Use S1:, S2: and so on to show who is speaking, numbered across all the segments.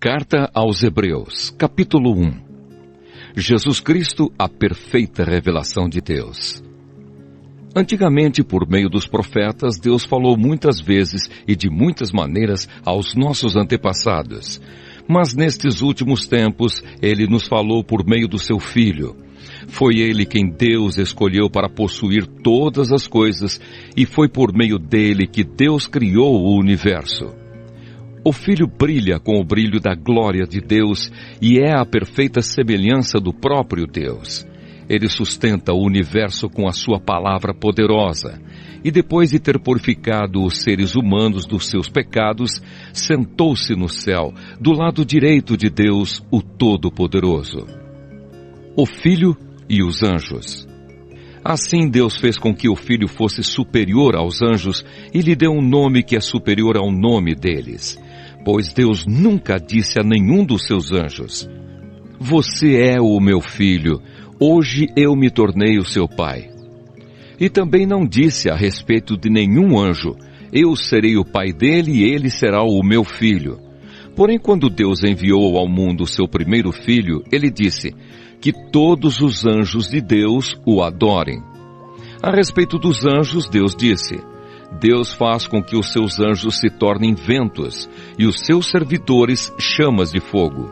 S1: Carta aos Hebreus, capítulo 1. Jesus Cristo, a perfeita revelação de Deus. Antigamente, por meio dos profetas, Deus falou muitas vezes e de muitas maneiras aos nossos antepassados. Mas nestes últimos tempos, Ele nos falou por meio do Seu Filho. Foi Ele quem Deus escolheu para possuir todas as coisas, e foi por meio dele que Deus criou o universo. O Filho brilha com o brilho da glória de Deus e é a perfeita semelhança do próprio Deus. Ele sustenta o universo com a sua palavra poderosa, e depois de ter purificado os seres humanos dos seus pecados, sentou-se no céu, do lado direito de Deus, o Todo-Poderoso. O Filho e os anjos. Assim Deus fez com que o Filho fosse superior aos anjos e lhe deu um nome que é superior ao nome deles. Pois Deus nunca disse a nenhum dos seus anjos: "Você é o meu filho, hoje eu me tornei o seu pai." E também não disse a respeito de nenhum anjo: "Eu serei o pai dele e ele será o meu filho." Porém, quando Deus enviou ao mundo o seu primeiro filho, ele disse que todos os anjos de Deus o adorem. A respeito dos anjos, Deus disse: "Deus faz com que os seus anjos se tornem ventos e os seus servidores chamas de fogo."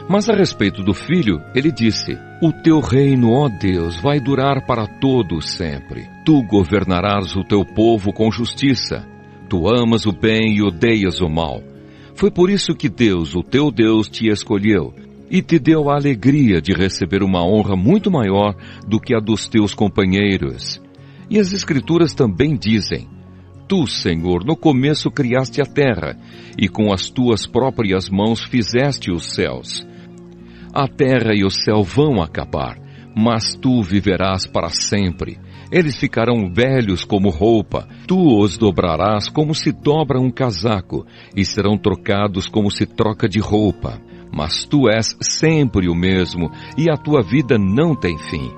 S1: Mas a respeito do Filho, ele disse: "O teu reino, ó Deus, vai durar para todo sempre. Tu governarás o teu povo com justiça. Tu amas o bem e odeias o mal. Foi por isso que Deus, o teu Deus, te escolheu e te deu a alegria de receber uma honra muito maior do que a dos teus companheiros." E as Escrituras também dizem: "Tu, Senhor, no começo criaste a terra, e com as tuas próprias mãos fizeste os céus. A terra e o céu vão acabar, mas tu viverás para sempre. Eles ficarão velhos como roupa, tu os dobrarás como se dobra um casaco, e serão trocados como se troca de roupa. Mas tu és sempre o mesmo, e a tua vida não tem fim."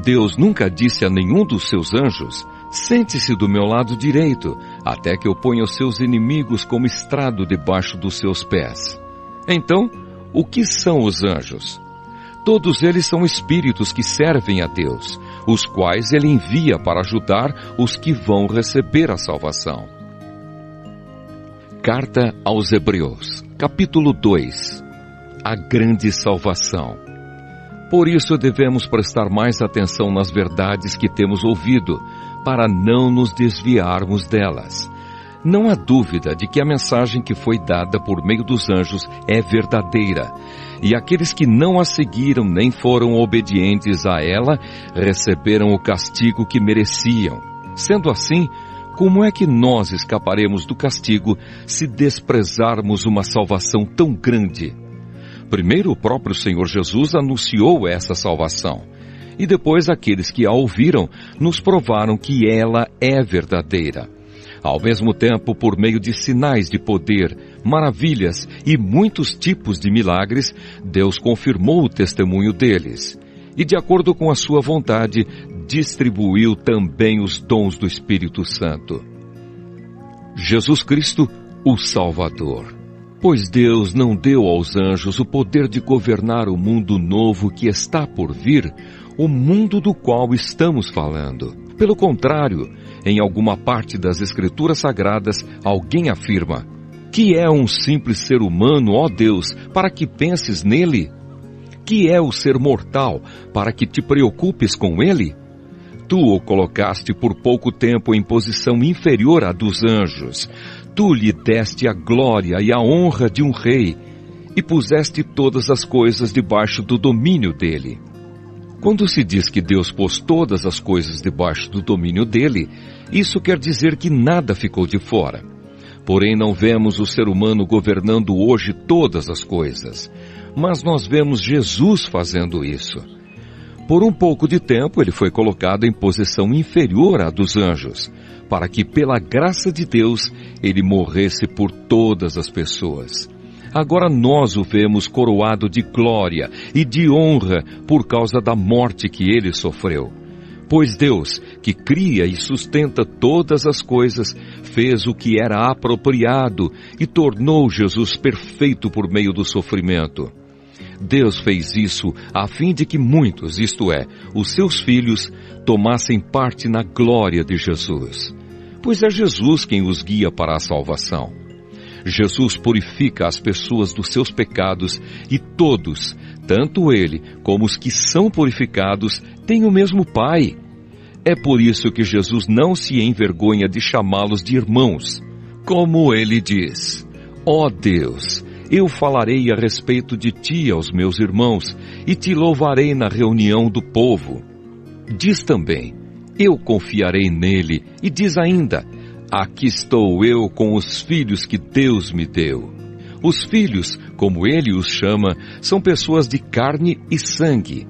S1: Deus nunca disse a nenhum dos seus anjos: "Sente-se do meu lado direito, até que eu ponha os seus inimigos como estrado debaixo dos seus pés." Então, o que são os anjos? Todos eles são espíritos que servem a Deus, os quais Ele envia para ajudar os que vão receber a salvação. Carta aos Hebreus, capítulo 2. A grande salvação. Por isso devemos prestar mais atenção nas verdades que temos ouvido, para não nos desviarmos delas. Não há dúvida de que a mensagem que foi dada por meio dos anjos é verdadeira, e aqueles que não a seguiram nem foram obedientes a ela, receberam o castigo que mereciam. Sendo assim, como é que nós escaparemos do castigo se desprezarmos uma salvação tão grande? Primeiro, o próprio Senhor Jesus anunciou essa salvação, e depois aqueles que a ouviram nos provaram que ela é verdadeira. Ao mesmo tempo, por meio de sinais de poder, maravilhas e muitos tipos de milagres, Deus confirmou o testemunho deles. E de acordo com a sua vontade, distribuiu também os dons do Espírito Santo. Jesus Cristo, o Salvador. Pois Deus não deu aos anjos o poder de governar o mundo novo que está por vir, o mundo do qual estamos falando. Pelo contrário, em alguma parte das Escrituras Sagradas, alguém afirma: "Que é um simples ser humano, ó Deus, para que penses nele? Que é o ser mortal, para que te preocupes com ele? Tu o colocaste por pouco tempo em posição inferior à dos anjos. Tu lhe deste a glória e a honra de um rei, e puseste todas as coisas debaixo do domínio dele." Quando se diz que Deus pôs todas as coisas debaixo do domínio dele, isso quer dizer que nada ficou de fora. Porém, não vemos o ser humano governando hoje todas as coisas, mas nós vemos Jesus fazendo isso. Por um pouco de tempo, ele foi colocado em posição inferior à dos anjos, para que, pela graça de Deus, ele morresse por todas as pessoas. Agora nós o vemos coroado de glória e de honra por causa da morte que ele sofreu. Pois Deus, que cria e sustenta todas as coisas, fez o que era apropriado e tornou Jesus perfeito por meio do sofrimento. Deus fez isso a fim de que muitos, isto é, os seus filhos, tomassem parte na glória de Jesus. Pois é Jesus quem os guia para a salvação. Jesus purifica as pessoas dos seus pecados e todos, tanto ele como os que são purificados, têm o mesmo Pai. É por isso que Jesus não se envergonha de chamá-los de irmãos. Como ele diz: ó Deus, eu falarei a respeito de ti aos meus irmãos e te louvarei na reunião do povo. Diz também: eu confiarei nele, e diz ainda: aqui estou eu com os filhos que Deus me deu. Os filhos, como ele os chama, são pessoas de carne e sangue.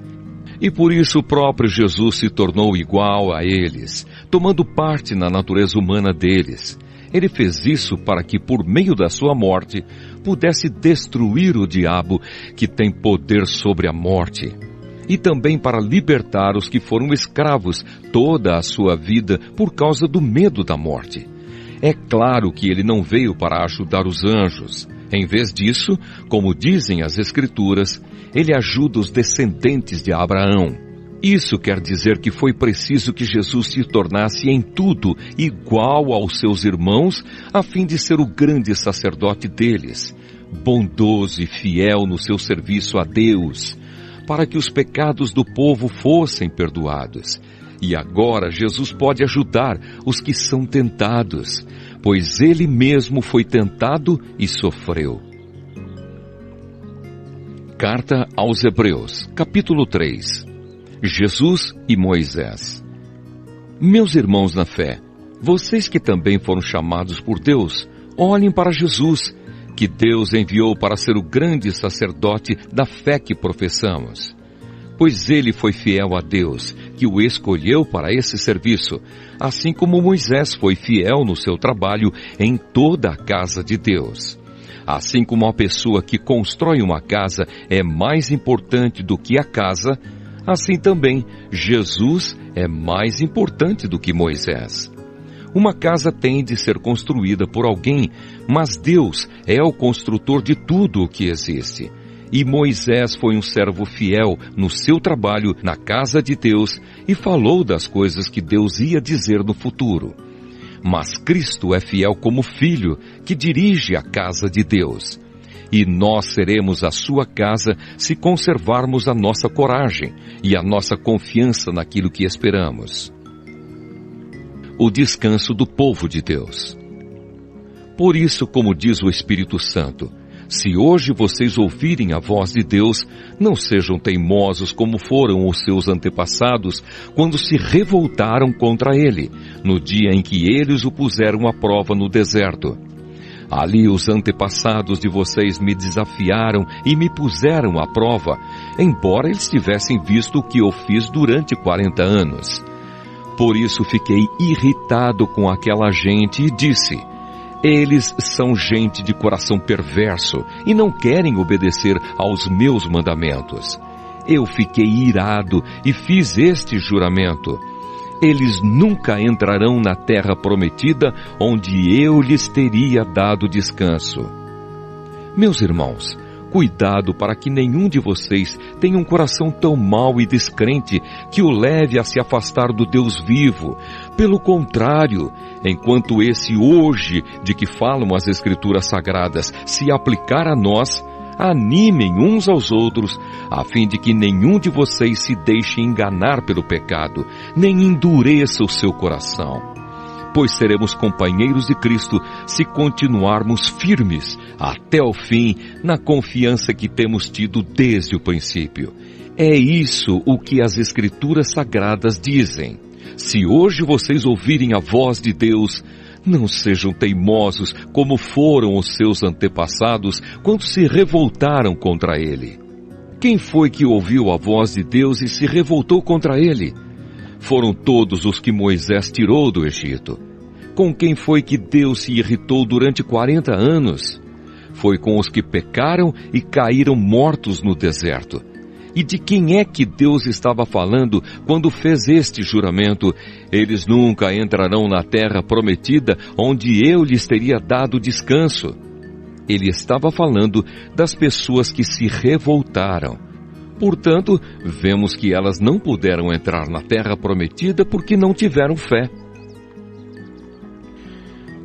S1: E por isso o próprio Jesus se tornou igual a eles, tomando parte na natureza humana deles. Ele fez isso para que, por meio da sua morte, pudesse destruir o diabo, que tem poder sobre a morte. E também para libertar os que foram escravos toda a sua vida por causa do medo da morte. É claro que ele não veio para ajudar os anjos. Em vez disso, como dizem as Escrituras, ele ajuda os descendentes de Abraão. Isso quer dizer que foi preciso que Jesus se tornasse em tudo igual aos seus irmãos, a fim de ser o grande sacerdote deles, bondoso e fiel no seu serviço a Deus, para que os pecados do povo fossem perdoados. E agora Jesus pode ajudar os que são tentados, pois ele mesmo foi tentado e sofreu. Carta aos Hebreus, capítulo 3. Jesus e Moisés. Meus irmãos na fé, vocês que também foram chamados por Deus, olhem para Jesus, que Deus enviou para ser o grande sacerdote da fé que professamos. Pois ele foi fiel a Deus, que o escolheu para esse serviço, assim como Moisés foi fiel no seu trabalho em toda a casa de Deus. Assim como a pessoa que constrói uma casa é mais importante do que a casa, assim também Jesus é mais importante do que Moisés. Uma casa tem de ser construída por alguém, mas Deus é o construtor de tudo o que existe. E Moisés foi um servo fiel no seu trabalho na casa de Deus e falou das coisas que Deus ia dizer no futuro. Mas Cristo é fiel como filho que dirige a casa de Deus. E nós seremos a sua casa se conservarmos a nossa coragem e a nossa confiança naquilo que esperamos. O descanso do povo de Deus. Por isso, como diz o Espírito Santo, se hoje vocês ouvirem a voz de Deus, não sejam teimosos como foram os seus antepassados quando se revoltaram contra ele, no dia em que eles o puseram à prova no deserto. Ali os antepassados de vocês me desafiaram e me puseram à prova, embora eles tivessem visto o que eu fiz durante 40 anos. Por isso fiquei irritado com aquela gente e disse: eles são gente de coração perverso e não querem obedecer aos meus mandamentos. Eu fiquei irado e fiz este juramento: eles nunca entrarão na terra prometida, onde eu lhes teria dado descanso. Meus irmãos, cuidado para que nenhum de vocês tenha um coração tão mau e descrente que o leve a se afastar do Deus vivo. Pelo contrário, enquanto esse hoje de que falam as Escrituras Sagradas se aplicar a nós, animem uns aos outros, a fim de que nenhum de vocês se deixe enganar pelo pecado, nem endureça o seu coração. Pois seremos companheiros de Cristo se continuarmos firmes até o fim na confiança que temos tido desde o princípio. É isso o que as Escrituras Sagradas dizem. Se hoje vocês ouvirem a voz de Deus, não sejam teimosos como foram os seus antepassados quando se revoltaram contra ele. Quem foi que ouviu a voz de Deus e se revoltou contra ele? Foram todos os que Moisés tirou do Egito. Com quem foi que Deus se irritou durante 40 anos? Foi com os que pecaram e caíram mortos no deserto. E de quem é que Deus estava falando quando fez este juramento? Eles nunca entrarão na terra prometida, onde eu lhes teria dado descanso. Ele estava falando das pessoas que se revoltaram. Portanto, vemos que elas não puderam entrar na terra prometida porque não tiveram fé.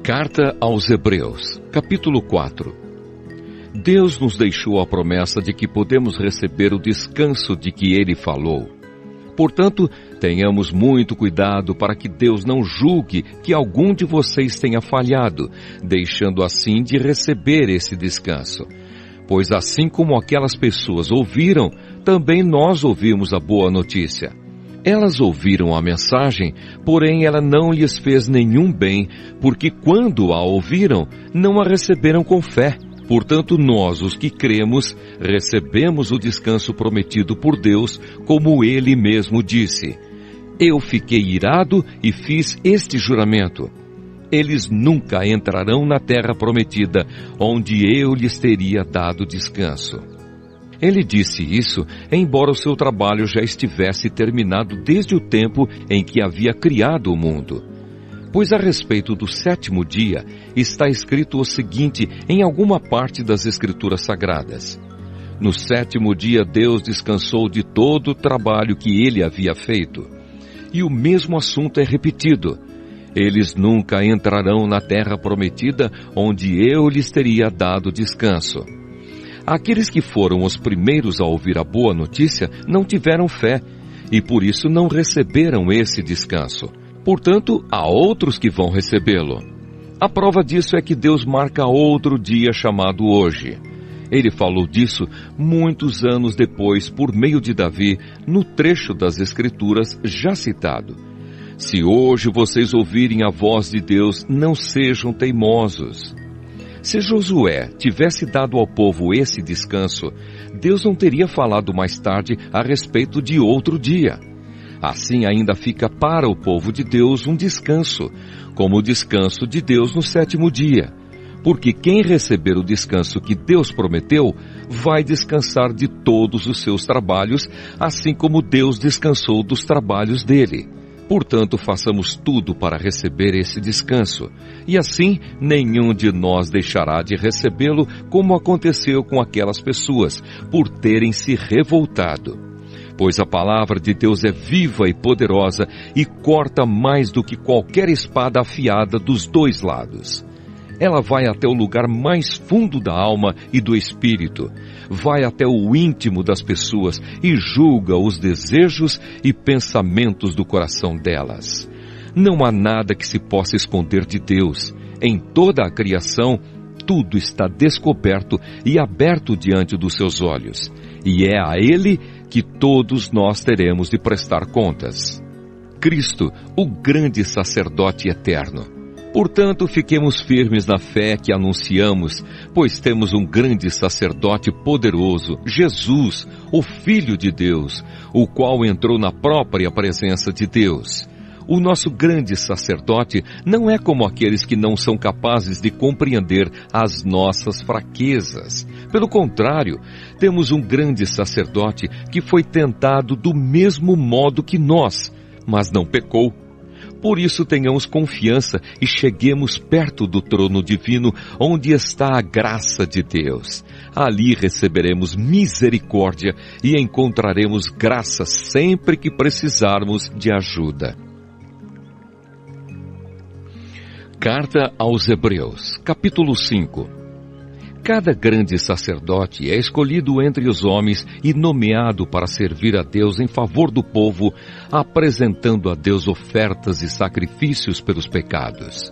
S1: Carta aos Hebreus, capítulo 4. Deus nos deixou a promessa de que podemos receber o descanso de que Ele falou. Portanto, tenhamos muito cuidado para que Deus não julgue que algum de vocês tenha falhado, deixando assim de receber esse descanso. Pois assim como aquelas pessoas ouviram, também nós ouvimos a boa notícia. Elas ouviram a mensagem, porém ela não lhes fez nenhum bem, porque quando a ouviram, não a receberam com fé. Portanto, nós, os que cremos, recebemos o descanso prometido por Deus, como Ele mesmo disse: Eu fiquei irado e fiz este juramento. Eles nunca entrarão na terra prometida, onde eu lhes teria dado descanso. Ele disse isso, embora o seu trabalho já estivesse terminado desde o tempo em que havia criado o mundo. Pois a respeito do sétimo dia, está escrito o seguinte em alguma parte das Escrituras Sagradas: No sétimo dia Deus descansou de todo o trabalho que ele havia feito. E o mesmo assunto é repetido: Eles nunca entrarão na terra prometida, onde eu lhes teria dado descanso. Aqueles que foram os primeiros a ouvir a boa notícia não tiveram fé, e por isso não receberam esse descanso. Portanto, há outros que vão recebê-lo. A prova disso é que Deus marca outro dia chamado hoje. Ele falou disso muitos anos depois, por meio de Davi, no trecho das Escrituras já citado. Se hoje vocês ouvirem a voz de Deus, não sejam teimosos. Se Josué tivesse dado ao povo esse descanso, Deus não teria falado mais tarde a respeito de outro dia. Assim ainda fica para o povo de Deus um descanso, como o descanso de Deus no sétimo dia. Porque quem receber o descanso que Deus prometeu, vai descansar de todos os seus trabalhos, assim como Deus descansou dos trabalhos dele. Portanto, façamos tudo para receber esse descanso, e assim nenhum de nós deixará de recebê-lo, como aconteceu com aquelas pessoas, por terem se revoltado. Pois a palavra de Deus é viva e poderosa e corta mais do que qualquer espada afiada dos dois lados. Ela vai até o lugar mais fundo da alma e do espírito, vai até o íntimo das pessoas e julga os desejos e pensamentos do coração delas. Não há nada que se possa esconder de Deus. Em toda a criação, tudo está descoberto e aberto diante dos seus olhos, e é a Ele que todos nós teremos de prestar contas. Cristo, o grande sacerdote eterno. Portanto, fiquemos firmes na fé que anunciamos, pois temos um grande sacerdote poderoso, Jesus, o Filho de Deus, o qual entrou na própria presença de Deus. O nosso grande sacerdote não é como aqueles que não são capazes de compreender as nossas fraquezas. Pelo contrário, temos um grande sacerdote que foi tentado do mesmo modo que nós, mas não pecou. Por isso tenhamos confiança e cheguemos perto do trono divino, onde está a graça de Deus. Ali receberemos misericórdia e encontraremos graça sempre que precisarmos de ajuda. Carta aos Hebreus, capítulo 5. Cada grande sacerdote é escolhido entre os homens e nomeado para servir a Deus em favor do povo, apresentando a Deus ofertas e sacrifícios pelos pecados.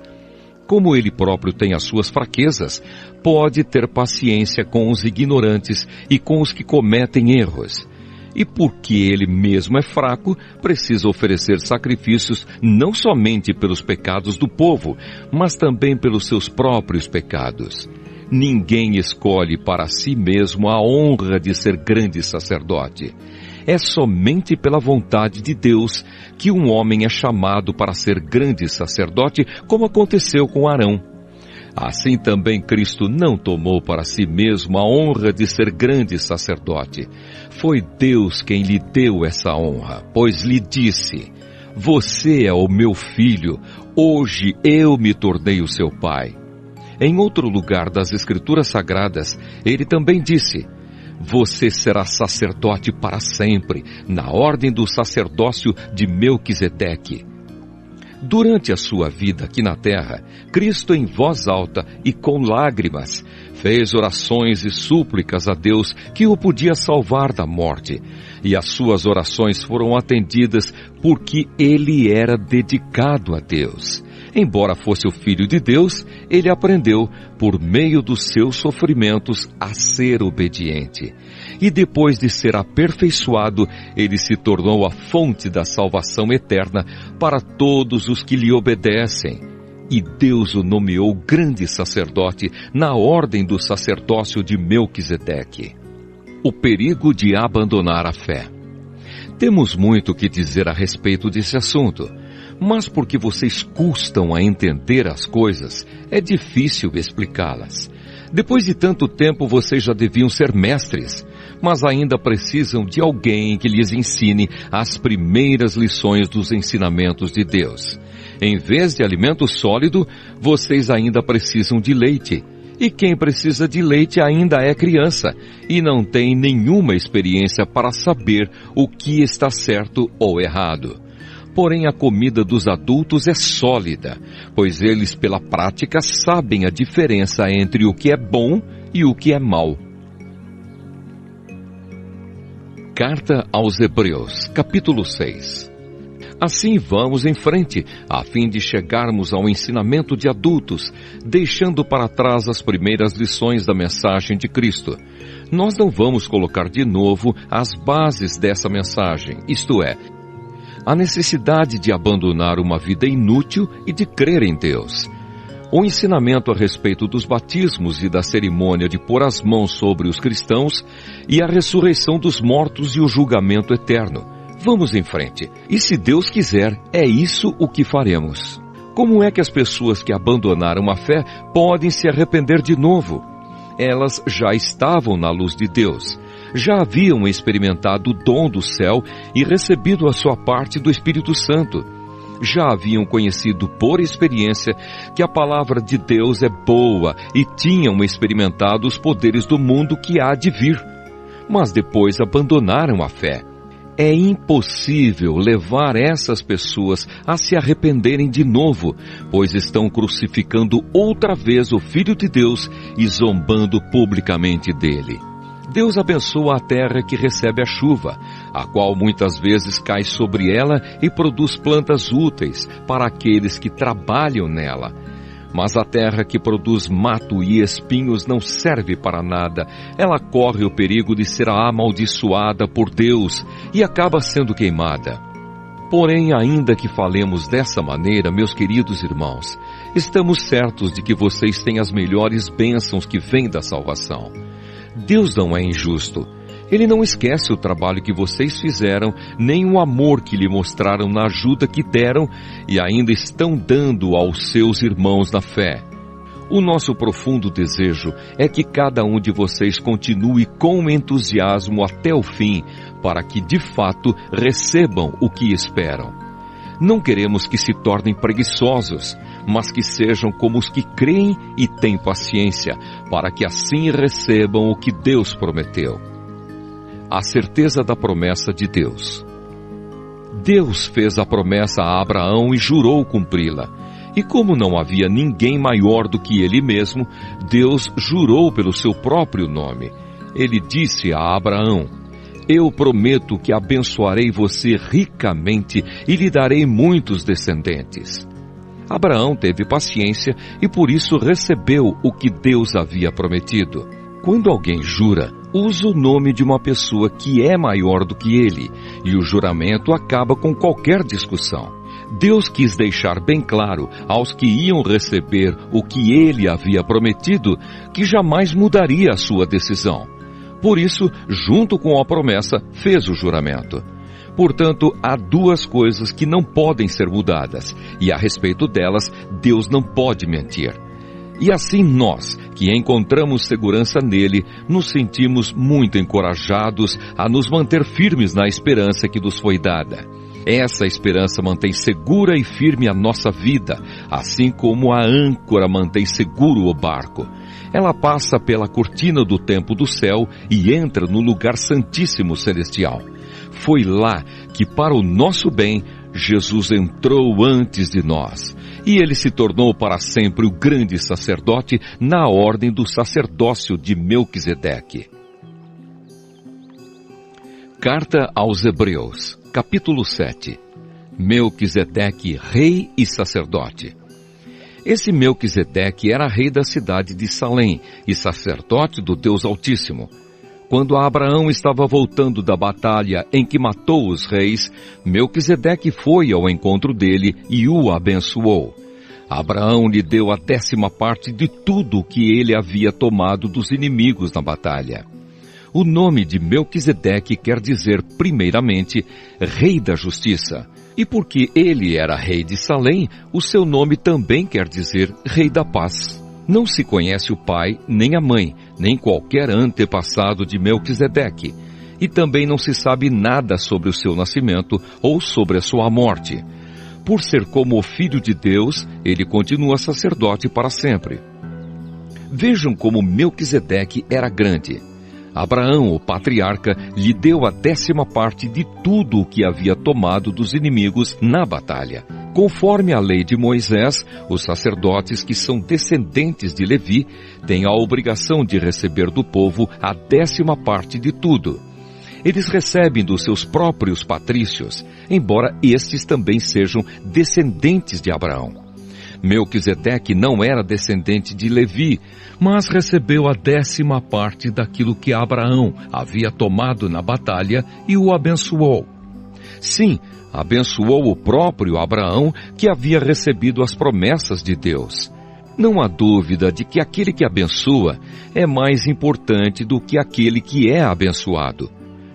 S1: Como ele próprio tem as suas fraquezas, pode ter paciência com os ignorantes e com os que cometem erros. E porque ele mesmo é fraco, precisa oferecer sacrifícios não somente pelos pecados do povo, mas também pelos seus próprios pecados. Ninguém escolhe para si mesmo a honra de ser grande sacerdote. É somente pela vontade de Deus que um homem é chamado para ser grande sacerdote, como aconteceu com Arão. Assim também Cristo não tomou para si mesmo a honra de ser grande sacerdote. Foi Deus quem lhe deu essa honra, pois lhe disse: você é o meu filho, hoje eu me tornei o seu pai. Em outro lugar das Escrituras Sagradas, ele também disse: você será sacerdote para sempre, na ordem do sacerdócio de Melquisedeque. Durante a sua vida aqui na terra, Cristo em voz alta e com lágrimas, fez orações e súplicas a Deus que o podia salvar da morte. E as suas orações foram atendidas porque ele era dedicado a Deus. Embora fosse o Filho de Deus, ele aprendeu, por meio dos seus sofrimentos, a ser obediente. E depois de ser aperfeiçoado, ele se tornou a fonte da salvação eterna para todos os que lhe obedecem. E Deus o nomeou grande sacerdote na ordem do sacerdócio de Melquisedeque. O perigo de abandonar a fé. Temos muito que dizer a respeito desse assunto, mas porque vocês custam a entender as coisas, é difícil explicá-las. Depois de tanto tempo, vocês já deviam ser mestres, mas ainda precisam de alguém que lhes ensine as primeiras lições dos ensinamentos de Deus. Em vez de alimento sólido, vocês ainda precisam de leite. E quem precisa de leite ainda é criança e não tem nenhuma experiência para saber o que está certo ou errado. Porém, a comida dos adultos é sólida, pois eles, pela prática, sabem a diferença entre o que é bom e o que é mau. Carta aos Hebreus, capítulo 6. Assim vamos em frente, a fim de chegarmos ao ensinamento de adultos, deixando para trás as primeiras lições da mensagem de Cristo. Nós não vamos colocar de novo as bases dessa mensagem, isto é, a necessidade de abandonar uma vida inútil e de crer em Deus. O ensinamento a respeito dos batismos e da cerimônia de pôr as mãos sobre os cristãos e a ressurreição dos mortos e o julgamento eterno. Vamos em frente. E se Deus quiser, é isso o que faremos. Como é que as pessoas que abandonaram a fé podem se arrepender de novo? Elas já estavam na luz de Deus. Já haviam experimentado o dom do céu e recebido a sua parte do Espírito Santo. Já haviam conhecido por experiência que a palavra de Deus é boa e tinham experimentado os poderes do mundo que há de vir. Mas depois abandonaram a fé. É impossível levar essas pessoas a se arrependerem de novo, pois estão crucificando outra vez o Filho de Deus e zombando publicamente dele. Deus abençoa a terra que recebe a chuva, a qual muitas vezes cai sobre ela e produz plantas úteis para aqueles que trabalham nela. Mas a terra que produz mato e espinhos não serve para nada. Ela corre o perigo de ser amaldiçoada por Deus e acaba sendo queimada. Porém, ainda que falemos dessa maneira, meus queridos irmãos, estamos certos de que vocês têm as melhores bênçãos que vêm da salvação. Deus não é injusto. Ele não esquece o trabalho que vocês fizeram, nem o amor que lhe mostraram na ajuda que deram e ainda estão dando aos seus irmãos na fé. O nosso profundo desejo é que cada um de vocês continue com entusiasmo até o fim, para que de fato recebam o que esperam. Não queremos que se tornem preguiçosos, mas que sejam como os que creem e têm paciência, para que assim recebam o que Deus prometeu. A certeza da promessa de Deus. Deus fez a promessa a Abraão e jurou cumpri-la. E como não havia ninguém maior do que ele mesmo, Deus jurou pelo seu próprio nome. Ele disse a Abraão: eu prometo que abençoarei você ricamente e lhe darei muitos descendentes. Abraão teve paciência e por isso recebeu o que Deus havia prometido. Quando alguém jura, usa o nome de uma pessoa que é maior do que ele, e o juramento acaba com qualquer discussão. Deus quis deixar bem claro aos que iam receber o que ele havia prometido, que jamais mudaria a sua decisão. Por isso, junto com a promessa, fez o juramento. Portanto, há duas coisas que não podem ser mudadas, e a respeito delas, Deus não pode mentir. E assim nós, que encontramos segurança nele, nos sentimos muito encorajados a nos manter firmes na esperança que nos foi dada. Essa esperança mantém segura e firme a nossa vida, assim como a âncora mantém seguro o barco. Ela passa pela cortina do templo do céu e entra no lugar santíssimo celestial. Foi lá que, para o nosso bem, Jesus entrou antes de nós. E ele se tornou para sempre o grande sacerdote na ordem do sacerdócio de Melquisedeque. Carta aos Hebreus, capítulo 7. Melquisedeque, rei e sacerdote. Esse Melquisedeque era rei da cidade de Salém e sacerdote do Deus Altíssimo. Quando Abraão estava voltando da batalha em que matou os reis, Melquisedeque foi ao encontro dele e o abençoou. Abraão lhe deu a 10ª parte de tudo o que ele havia tomado dos inimigos na batalha. O nome de Melquisedeque quer dizer, primeiramente, Rei da Justiça. E porque ele era rei de Salém, o seu nome também quer dizer Rei da Paz. Não se conhece o pai, nem a mãe, nem qualquer antepassado de Melquisedeque. E também não se sabe nada sobre o seu nascimento ou sobre a sua morte. Por ser como o Filho de Deus, ele continua sacerdote para sempre. Vejam como Melquisedeque era grande. Abraão, o patriarca, lhe deu a 10ª parte de tudo o que havia tomado dos inimigos na batalha. Conforme a lei de Moisés, os sacerdotes que são descendentes de Levi têm a obrigação de receber do povo a 10ª parte de tudo. Eles recebem dos seus próprios patrícios, embora estes também sejam descendentes de Abraão. Melquisedeque não era descendente de Levi, mas recebeu a 10ª parte daquilo que Abraão havia tomado na batalha e o abençoou. Sim, abençoou o próprio Abraão, que havia recebido as promessas de Deus. Não há dúvida de que aquele que abençoa é mais importante do que aquele que é abençoado.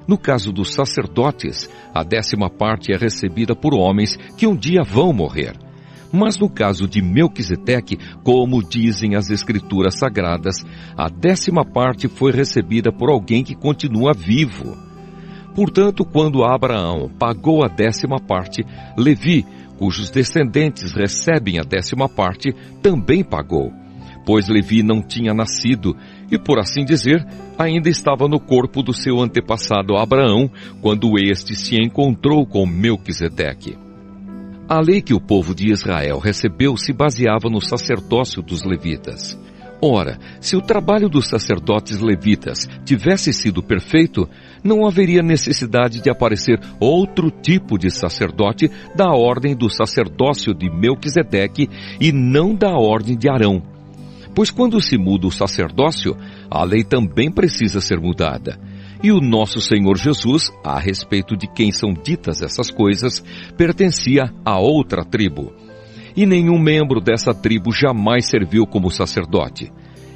S1: No caso dos sacerdotes, a 10ª parte é recebida por homens que um dia vão morrer. Mas no caso de Melquisedeque, como dizem as Escrituras Sagradas, a 10ª parte foi recebida por alguém que continua vivo. Portanto, quando Abraão pagou a 10ª parte, Levi, cujos descendentes recebem a 10ª parte, também pagou. Pois Levi não tinha nascido e, por assim dizer, ainda estava no corpo do seu antepassado Abraão, quando este se encontrou com Melquisedeque. A lei que o povo de Israel recebeu se baseava no sacerdócio dos levitas. Ora, se o trabalho dos sacerdotes levitas tivesse sido perfeito, não haveria necessidade de aparecer outro tipo de sacerdote da ordem do sacerdócio de Melquisedeque e não da ordem de Arão. Pois quando se muda o sacerdócio, a lei também precisa ser mudada. E o nosso Senhor Jesus, a respeito de quem são ditas essas coisas, pertencia a outra tribo. E nenhum membro dessa tribo jamais serviu como sacerdote.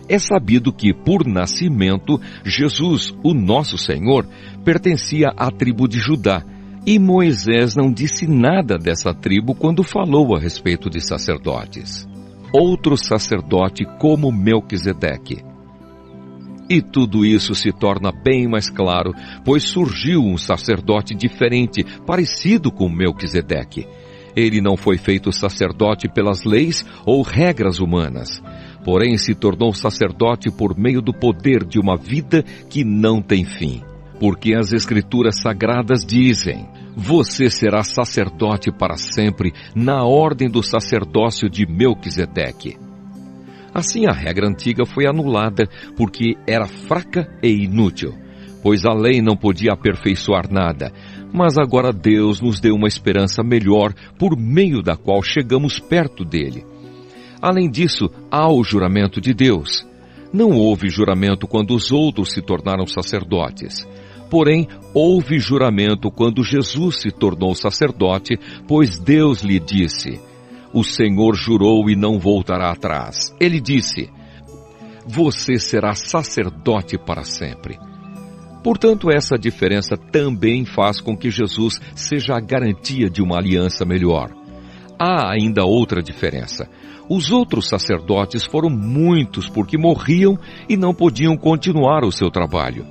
S1: É sabido que, por nascimento, Jesus, o nosso Senhor, pertencia à tribo de Judá. E Moisés não disse nada dessa tribo quando falou a respeito de sacerdotes. Outro sacerdote como Melquisedeque. E tudo isso se torna bem mais claro, pois surgiu um sacerdote diferente, parecido com Melquisedeque. Ele não foi feito sacerdote pelas leis ou regras humanas, porém se tornou sacerdote por meio do poder de uma vida que não tem fim. Porque as Escrituras Sagradas dizem: você será sacerdote para sempre, na ordem do sacerdócio de Melquisedeque. Assim, a regra antiga foi anulada porque era fraca e inútil, pois a lei não podia aperfeiçoar nada. Mas agora Deus nos deu uma esperança melhor, por meio da qual chegamos perto dele. Além disso, há o juramento de Deus. Não houve juramento quando os outros se tornaram sacerdotes. Porém, houve juramento quando Jesus se tornou sacerdote, pois Deus lhe disse: o Senhor jurou e não voltará atrás. Ele disse: você será sacerdote para sempre. Portanto, essa diferença também faz com que Jesus seja a garantia de uma aliança melhor. há ainda outra diferença. Os outros sacerdotes foram muitos porque morriam e não podiam continuar o seu trabalho.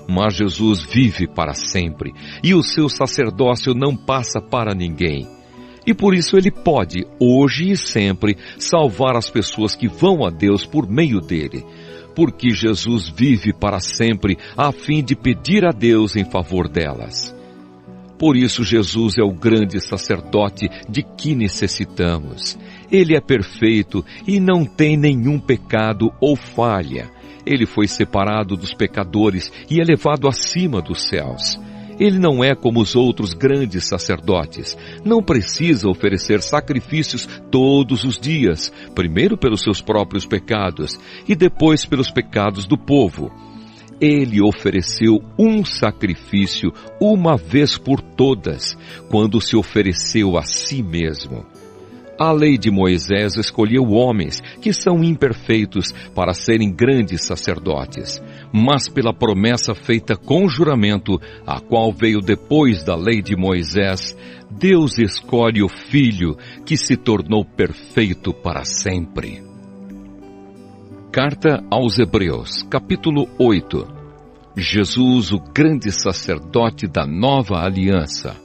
S1: Mas Jesus vive para sempre e o seu sacerdócio não passa para ninguém. E por isso ele pode, hoje e sempre, salvar as pessoas que vão a Deus por meio dele. Porque Jesus vive para sempre a fim de pedir a Deus em favor delas. Por isso Jesus é o grande sacerdote de que necessitamos. Ele é perfeito e não tem nenhum pecado ou falha. Ele foi separado dos pecadores e elevado acima dos céus. Ele não é como os outros grandes sacerdotes. Não precisa oferecer sacrifícios todos os dias, primeiro pelos seus próprios pecados e depois pelos pecados do povo. Ele ofereceu um sacrifício uma vez por todas, quando se ofereceu a si mesmo. A lei de Moisés escolheu homens que são imperfeitos para serem grandes sacerdotes, mas pela promessa feita com juramento, a qual veio depois da lei de Moisés, Deus escolhe o Filho que se tornou perfeito para sempre. Carta aos Hebreus, capítulo 8. Jesus, o grande sacerdote da nova aliança.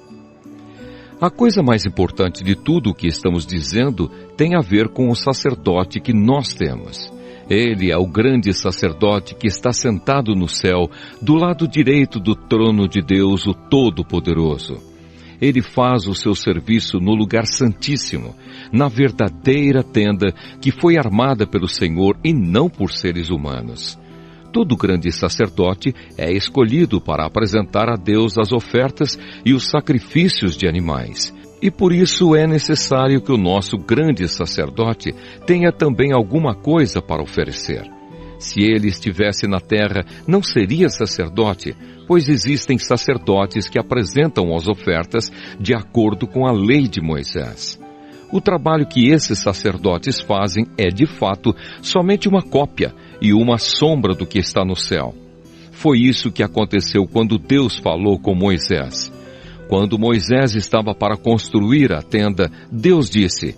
S1: A coisa mais importante de tudo o que estamos dizendo tem a ver com o sacerdote que nós temos. Ele é o grande sacerdote que está sentado no céu, do lado direito do trono de Deus, o Todo-Poderoso. Ele faz o seu serviço no lugar santíssimo, na verdadeira tenda que foi armada pelo Senhor e não por seres humanos. Todo grande sacerdote é escolhido para apresentar a Deus as ofertas e os sacrifícios de animais. E por isso é necessário que o nosso grande sacerdote tenha também alguma coisa para oferecer. Se ele estivesse na terra, não seria sacerdote, pois existem sacerdotes que apresentam as ofertas de acordo com a lei de Moisés. O trabalho que esses sacerdotes fazem é, de fato, somente uma cópia e uma sombra do que está no céu. Foi isso que aconteceu quando Deus falou com Moisés. Quando Moisés estava para construir a tenda, Deus disse: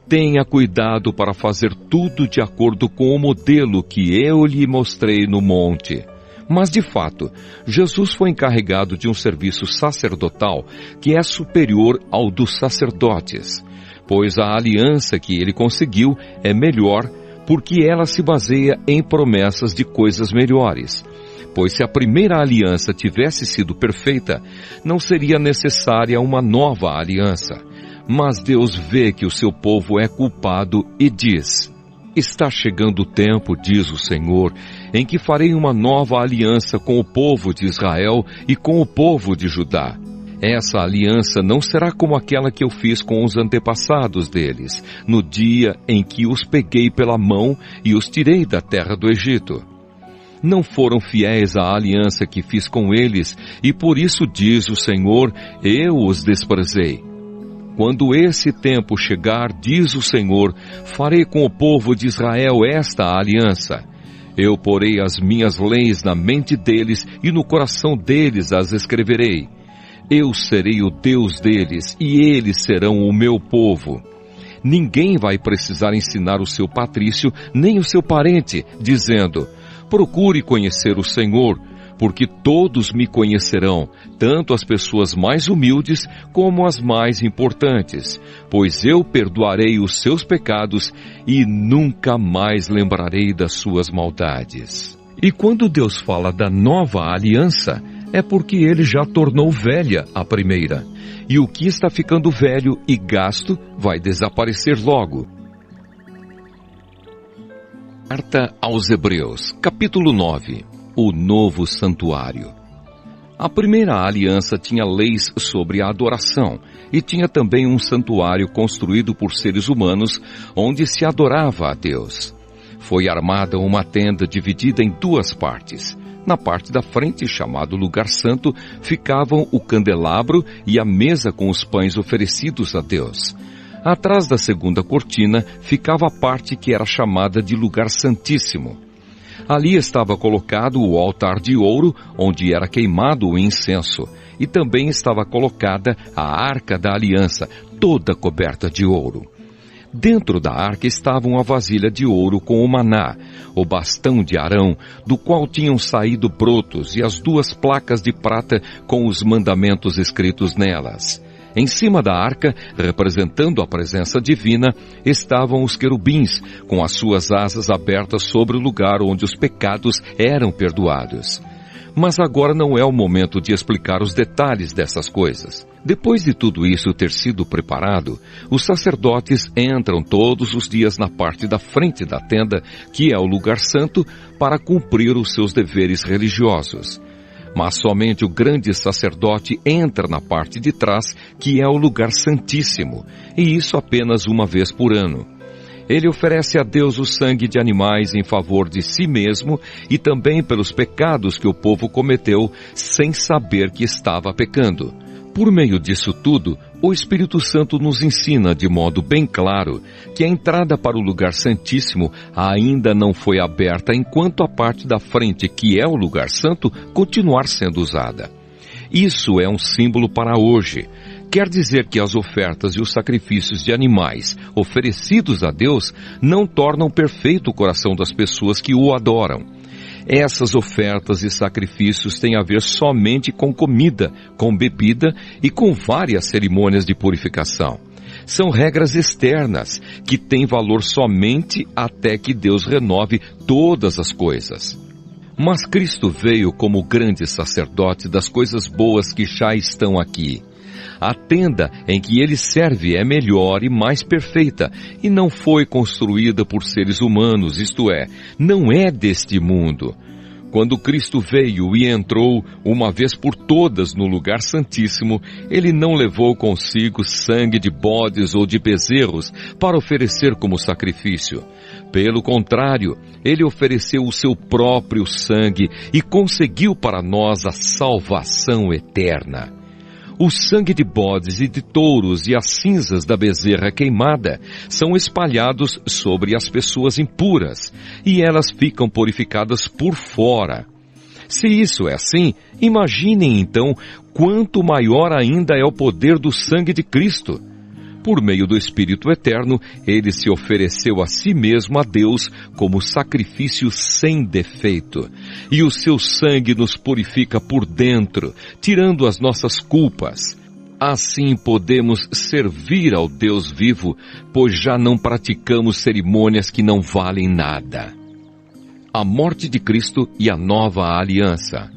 S1: "Tenha cuidado para fazer tudo de acordo com o modelo que eu lhe mostrei no monte." Mas, de fato, Jesus foi encarregado de um serviço sacerdotal que é superior ao dos sacerdotes, pois a aliança que ele conseguiu é melhor porque ela se baseia em promessas de coisas melhores. Pois se a primeira aliança tivesse sido perfeita, não seria necessária uma nova aliança. Mas Deus vê que o seu povo é culpado e diz: "Está chegando o tempo, diz o Senhor, em que farei uma nova aliança com o povo de Israel e com o povo de Judá. Essa aliança não será como aquela que eu fiz com os antepassados deles, no dia em que os peguei pela mão e os tirei da terra do Egito. Não foram fiéis à aliança que fiz com eles, e por isso diz o Senhor, eu os desprezei. Quando esse tempo chegar, diz o Senhor, farei com o povo de Israel esta aliança. Eu porei as minhas leis na mente deles e no coração deles as escreverei. Eu serei o Deus deles e eles serão o meu povo. Ninguém vai precisar ensinar o seu patrício nem o seu parente, dizendo: procure conhecer o Senhor, porque todos me conhecerão, tanto as pessoas mais humildes como as mais importantes, pois eu perdoarei os seus pecados e nunca mais lembrarei das suas maldades." E quando Deus fala da nova aliança, é porque ele já tornou velha a primeira, e o que está ficando velho e gasto vai desaparecer logo. Carta aos Hebreus, capítulo 9. O novo santuário. A primeira aliança tinha leis sobre a adoração e tinha também um santuário construído por seres humanos onde se adorava a Deus. Foi armada uma tenda dividida em duas partes. Na parte da frente, chamado Lugar Santo, ficavam o candelabro e a mesa com os pães oferecidos a Deus. Atrás da segunda cortina ficava a parte que era chamada de Lugar Santíssimo. Ali estava colocado o altar de ouro, onde era queimado o incenso, e também estava colocada a Arca da Aliança, toda coberta de ouro. Dentro da arca estava uma vasilha de ouro com o maná, o bastão de Arão, do qual tinham saído brotos, e as 2 placas de prata com os mandamentos escritos nelas. Em cima da arca, representando a presença divina, estavam os querubins, com as suas asas abertas sobre o lugar onde os pecados eram perdoados. Mas agora não é o momento de explicar os detalhes dessas coisas. Depois de tudo isso ter sido preparado, os sacerdotes entram todos os dias na parte da frente da tenda, que é o lugar santo, para cumprir os seus deveres religiosos. Mas somente o grande sacerdote entra na parte de trás, que é o lugar santíssimo, e isso apenas uma vez por ano. Ele oferece a Deus o sangue de animais em favor de si mesmo e também pelos pecados que o povo cometeu sem saber que estava pecando. Por meio disso tudo, o Espírito Santo nos ensina de modo bem claro que a entrada para o lugar santíssimo ainda não foi aberta enquanto a parte da frente, que é o lugar santo, continuar sendo usada. Isso é um símbolo para hoje. Quer dizer que as ofertas e os sacrifícios de animais oferecidos a Deus não tornam perfeito o coração das pessoas que o adoram. Essas ofertas e sacrifícios têm a ver somente com comida, com bebida e com várias cerimônias de purificação. São regras externas que têm valor somente até que Deus renove todas as coisas. Mas Cristo veio como grande sacerdote das coisas boas que já estão aqui. A tenda em que ele serve é melhor e mais perfeita, e não foi construída por seres humanos, isto é, não é deste mundo. Quando Cristo veio e entrou uma vez por todas no lugar santíssimo, ele não levou consigo sangue de bodes ou de bezerros para oferecer como sacrifício. Pelo contrário, ele ofereceu o seu próprio sangue e conseguiu para nós a salvação eterna. O sangue de bodes e de touros e as cinzas da bezerra queimada são espalhados sobre as pessoas impuras, e elas ficam purificadas por fora. Se isso é assim, imaginem então quanto maior ainda é o poder do sangue de Cristo. Por meio do Espírito Eterno, ele se ofereceu a si mesmo a Deus como sacrifício sem defeito. E o seu sangue nos purifica por dentro, tirando as nossas culpas. Assim podemos servir ao Deus vivo, pois já não praticamos cerimônias que não valem nada. A morte de Cristo e a nova aliança.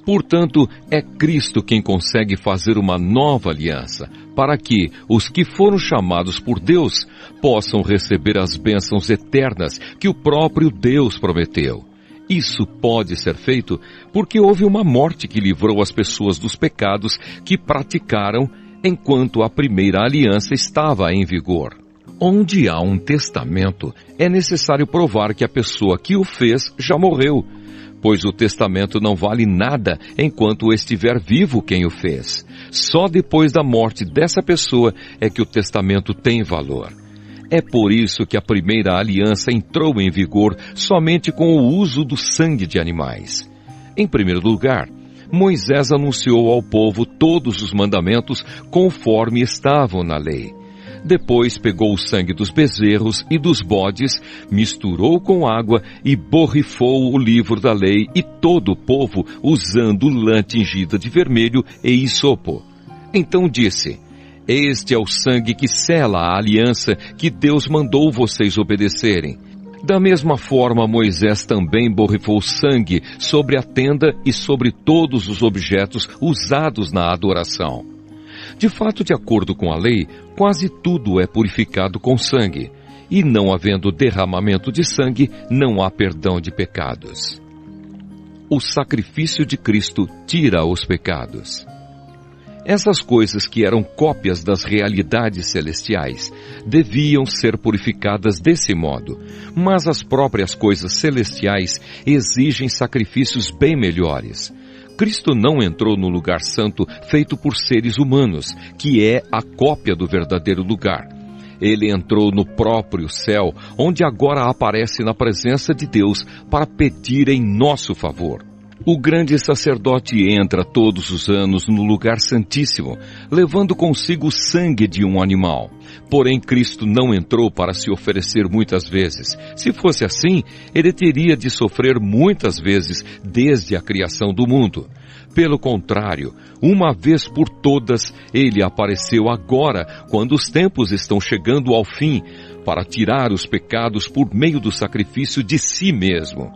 S1: Portanto, é Cristo quem consegue fazer uma nova aliança, para que os que foram chamados por Deus possam receber as bênçãos eternas que o próprio Deus prometeu. Isso pode ser feito porque houve uma morte que livrou as pessoas dos pecados que praticaram enquanto a primeira aliança estava em vigor. Onde há um testamento, é necessário provar que a pessoa que o fez já morreu, pois o testamento não vale nada enquanto estiver vivo quem o fez. Só depois da morte dessa pessoa é que o testamento tem valor. É por isso que a primeira aliança entrou em vigor somente com o uso do sangue de animais. Em primeiro lugar, Moisés anunciou ao povo todos os mandamentos conforme estavam na lei. Depois pegou o sangue dos bezerros e dos bodes, misturou com água e borrifou o livro da lei e todo o povo usando lã tingida de vermelho e hisopo. Então disse: Este é o sangue que sela a aliança que Deus mandou vocês obedecerem. Da mesma forma, Moisés também borrifou sangue sobre a tenda e sobre todos os objetos usados na adoração. De fato, de acordo com a lei, quase tudo é purificado com sangue, e não havendo derramamento de sangue, não há perdão de pecados. O sacrifício de Cristo tira os pecados. Essas coisas que eram cópias das realidades celestiais deviam ser purificadas desse modo, mas as próprias coisas celestiais exigem sacrifícios bem melhores. Cristo não entrou no lugar santo feito por seres humanos, que é a cópia do verdadeiro lugar. Ele entrou no próprio céu, onde agora aparece na presença de Deus para pedir em nosso favor. O grande sacerdote entra todos os anos no lugar santíssimo, levando consigo o sangue de um animal. Porém, Cristo não entrou para se oferecer muitas vezes. Se fosse assim, ele teria de sofrer muitas vezes desde a criação do mundo. Pelo contrário, uma vez por todas, ele apareceu agora, quando os tempos estão chegando ao fim, para tirar os pecados por meio do sacrifício de si mesmo.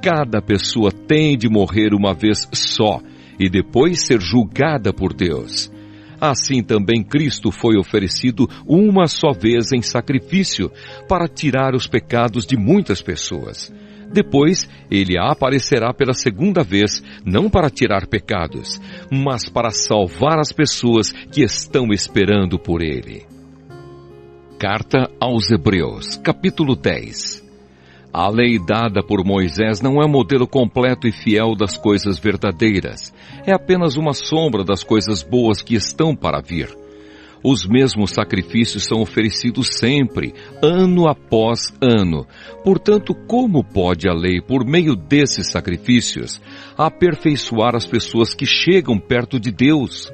S1: Cada pessoa tem de morrer uma vez só e depois ser julgada por Deus. Assim também Cristo foi oferecido uma só vez em sacrifício para tirar os pecados de muitas pessoas. Depois, ele aparecerá pela segunda vez, não para tirar pecados, mas para salvar as pessoas que estão esperando por ele. Carta aos Hebreus, capítulo 10. A lei dada por Moisés não é modelo completo e fiel das coisas verdadeiras. É apenas uma sombra das coisas boas que estão para vir. Os mesmos sacrifícios são oferecidos sempre, ano após ano. Portanto, como pode a lei, por meio desses sacrifícios, aperfeiçoar as pessoas que chegam perto de Deus?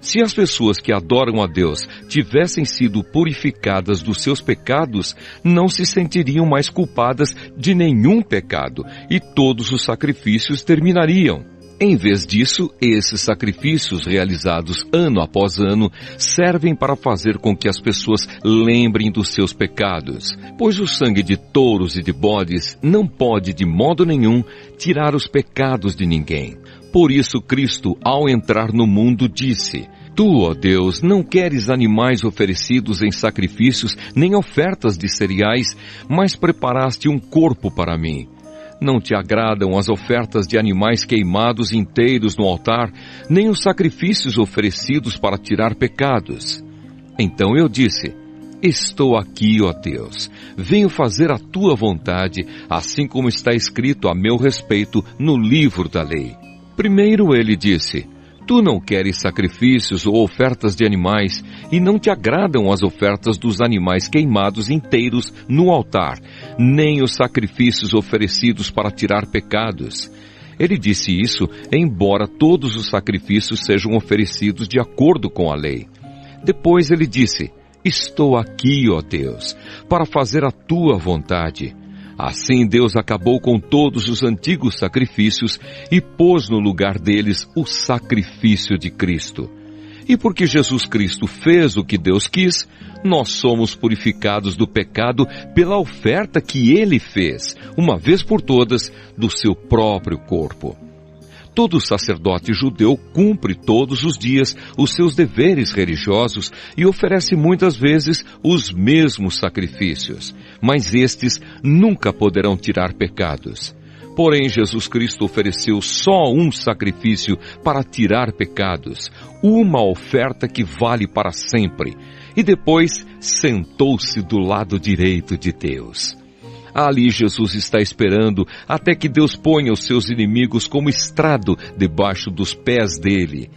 S1: Se as pessoas que adoram a Deus tivessem sido purificadas dos seus pecados, não se sentiriam mais culpadas de nenhum pecado e todos os sacrifícios terminariam. Em vez disso, esses sacrifícios realizados ano após ano servem para fazer com que as pessoas lembrem dos seus pecados, pois o sangue de touros e de bodes não pode de modo nenhum tirar os pecados de ninguém. Por isso Cristo, ao entrar no mundo, disse: Tu, ó Deus, não queres animais oferecidos em sacrifícios, nem ofertas de cereais, mas preparaste um corpo para mim. Não te agradam as ofertas de animais queimados inteiros no altar, nem os sacrifícios oferecidos para tirar pecados. Então eu disse: Estou aqui, ó Deus, venho fazer a tua vontade, assim como está escrito a meu respeito no livro da lei. Primeiro ele disse: Tu não queres sacrifícios ou ofertas de animais, e não te agradam as ofertas dos animais queimados inteiros no altar, nem os sacrifícios oferecidos para tirar pecados. Ele disse isso, embora todos os sacrifícios sejam oferecidos de acordo com a lei. Depois ele disse: Estou aqui, ó Deus, para fazer a tua vontade. Assim Deus acabou com todos os antigos sacrifícios e pôs no lugar deles o sacrifício de Cristo. E porque Jesus Cristo fez o que Deus quis, nós somos purificados do pecado pela oferta que Ele fez, uma vez por todas, do seu próprio corpo. Todo sacerdote judeu cumpre todos os dias os seus deveres religiosos e oferece muitas vezes os mesmos sacrifícios, mas estes nunca poderão tirar pecados. Porém, Jesus Cristo ofereceu só um sacrifício para tirar pecados, uma oferta que vale para sempre, e depois sentou-se do lado direito de Deus. Ali Jesus está esperando até que Deus ponha os seus inimigos como estrado debaixo dos pés dele.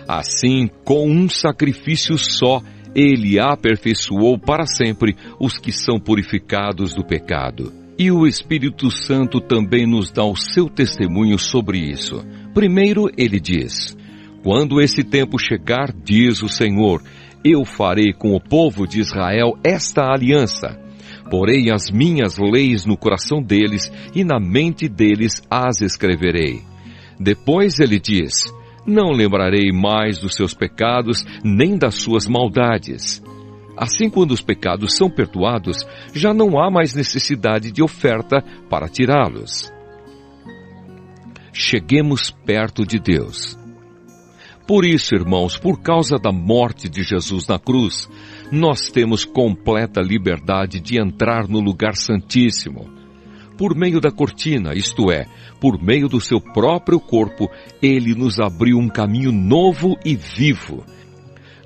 S1: Assim, com um sacrifício só, ele aperfeiçoou para sempre os que são purificados do pecado. E o Espírito Santo também nos dá o seu testemunho sobre isso. Primeiro ele diz: Quando esse tempo chegar, diz o Senhor, eu farei com o povo de Israel esta aliança. Porei as minhas leis no coração deles e na mente deles as escreverei. Depois ele diz: Não lembrarei mais dos seus pecados, nem das suas maldades. Assim, quando os pecados são perdoados, já não há mais necessidade de oferta para tirá-los. Cheguemos perto de Deus. Por isso, irmãos, por causa da morte de Jesus na cruz, nós temos completa liberdade de entrar no lugar santíssimo. Por meio da cortina, isto é, por meio do seu próprio corpo, ele nos abriu um caminho novo e vivo.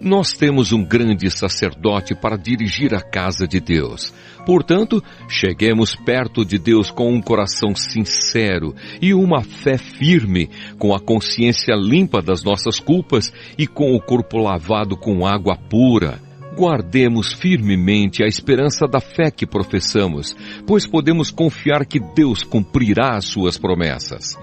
S1: Nós temos um grande sacerdote para dirigir a casa de Deus. Portanto, cheguemos perto de Deus com um coração sincero e uma fé firme, com a consciência limpa das nossas culpas e com o corpo lavado com água pura. Guardemos firmemente a esperança da fé que professamos, pois podemos confiar que Deus cumprirá as suas promessas.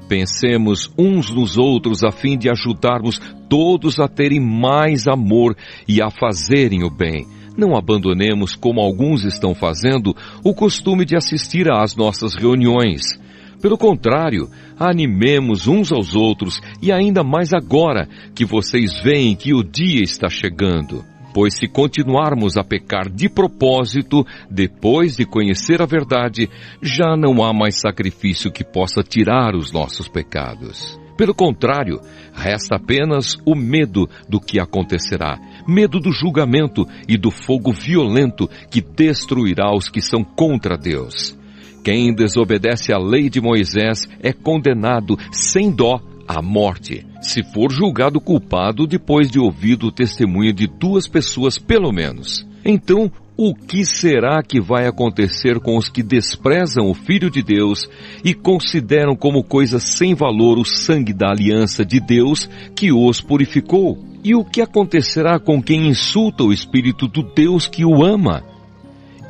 S1: Pensemos uns nos outros a fim de ajudarmos todos a terem mais amor e a fazerem o bem. Não abandonemos, como alguns estão fazendo, o costume de assistir às nossas reuniões. Pelo contrário, animemos uns aos outros, e ainda mais agora que vocês veem que o dia está chegando. Pois se continuarmos a pecar de propósito, depois de conhecer a verdade, já não há mais sacrifício que possa tirar os nossos pecados. Pelo contrário, resta apenas o medo do que acontecerá, medo do julgamento e do fogo violento que destruirá os que são contra Deus. Quem desobedece à lei de Moisés é condenado sem dó à morte, se for julgado culpado depois de ouvido o testemunho de 2 pessoas pelo menos. Então, o que será que vai acontecer com os que desprezam o Filho de Deus e consideram como coisa sem valor o sangue da aliança de Deus que os purificou? E o que acontecerá com quem insulta o Espírito do Deus que o ama?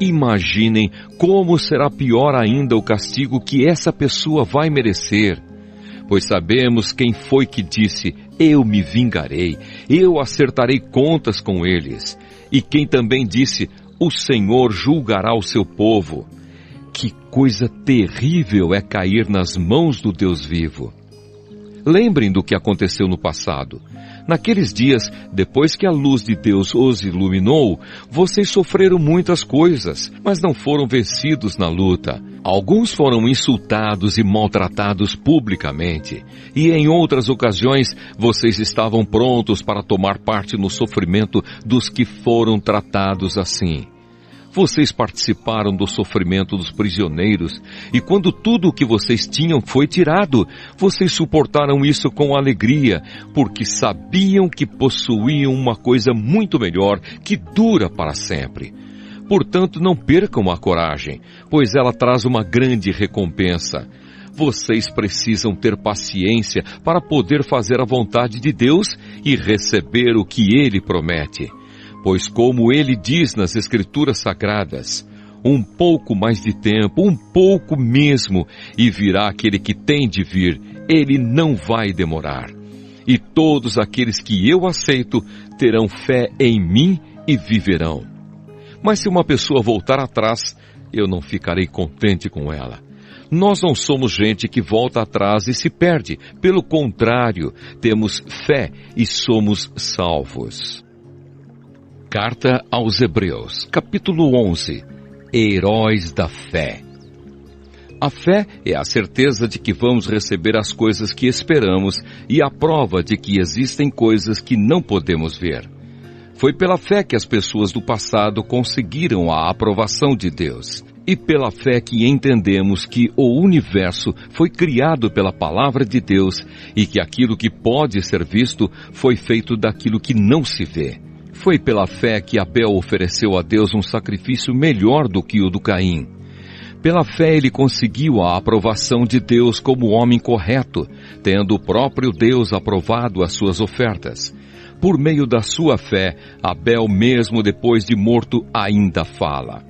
S1: Imaginem como será pior ainda o castigo que essa pessoa vai merecer. Pois sabemos quem foi que disse, eu me vingarei, eu acertarei contas com eles. E quem também disse, o Senhor julgará o seu povo. Que coisa terrível é cair nas mãos do Deus vivo. Lembrem do que aconteceu no passado. Naqueles dias, depois que a luz de Deus os iluminou, vocês sofreram muitas coisas, mas não foram vencidos na luta. Alguns foram insultados e maltratados publicamente, e em outras ocasiões vocês estavam prontos para tomar parte no sofrimento dos que foram tratados assim. Vocês participaram do sofrimento dos prisioneiros, e quando tudo o que vocês tinham foi tirado, vocês suportaram isso com alegria, porque sabiam que possuíam uma coisa muito melhor, que dura para sempre. Portanto, não percam a coragem, pois ela traz uma grande recompensa. Vocês precisam ter paciência para poder fazer a vontade de Deus e receber o que Ele promete. Pois como ele diz nas Escrituras Sagradas, um pouco mais de tempo, um pouco mesmo, e virá aquele que tem de vir, ele não vai demorar. E todos aqueles que eu aceito terão fé em mim e viverão. Mas se uma pessoa voltar atrás, eu não ficarei contente com ela. Nós não somos gente que volta atrás e se perde. Pelo contrário, temos fé e somos salvos. Carta aos Hebreus, capítulo 11. Heróis da fé. A fé é a certeza de que vamos receber as coisas que esperamos e a prova de que existem coisas que não podemos ver. Foi pela fé que as pessoas do passado conseguiram a aprovação de Deus. E pela fé que entendemos que o universo foi criado pela palavra de Deus e que aquilo que pode ser visto foi feito daquilo que não se vê. Foi pela fé que Abel ofereceu a Deus um sacrifício melhor do que o do Caim. Pela fé ele conseguiu a aprovação de Deus como homem correto, tendo o próprio Deus aprovado as suas ofertas. Por meio da sua fé, Abel mesmo depois de morto ainda fala.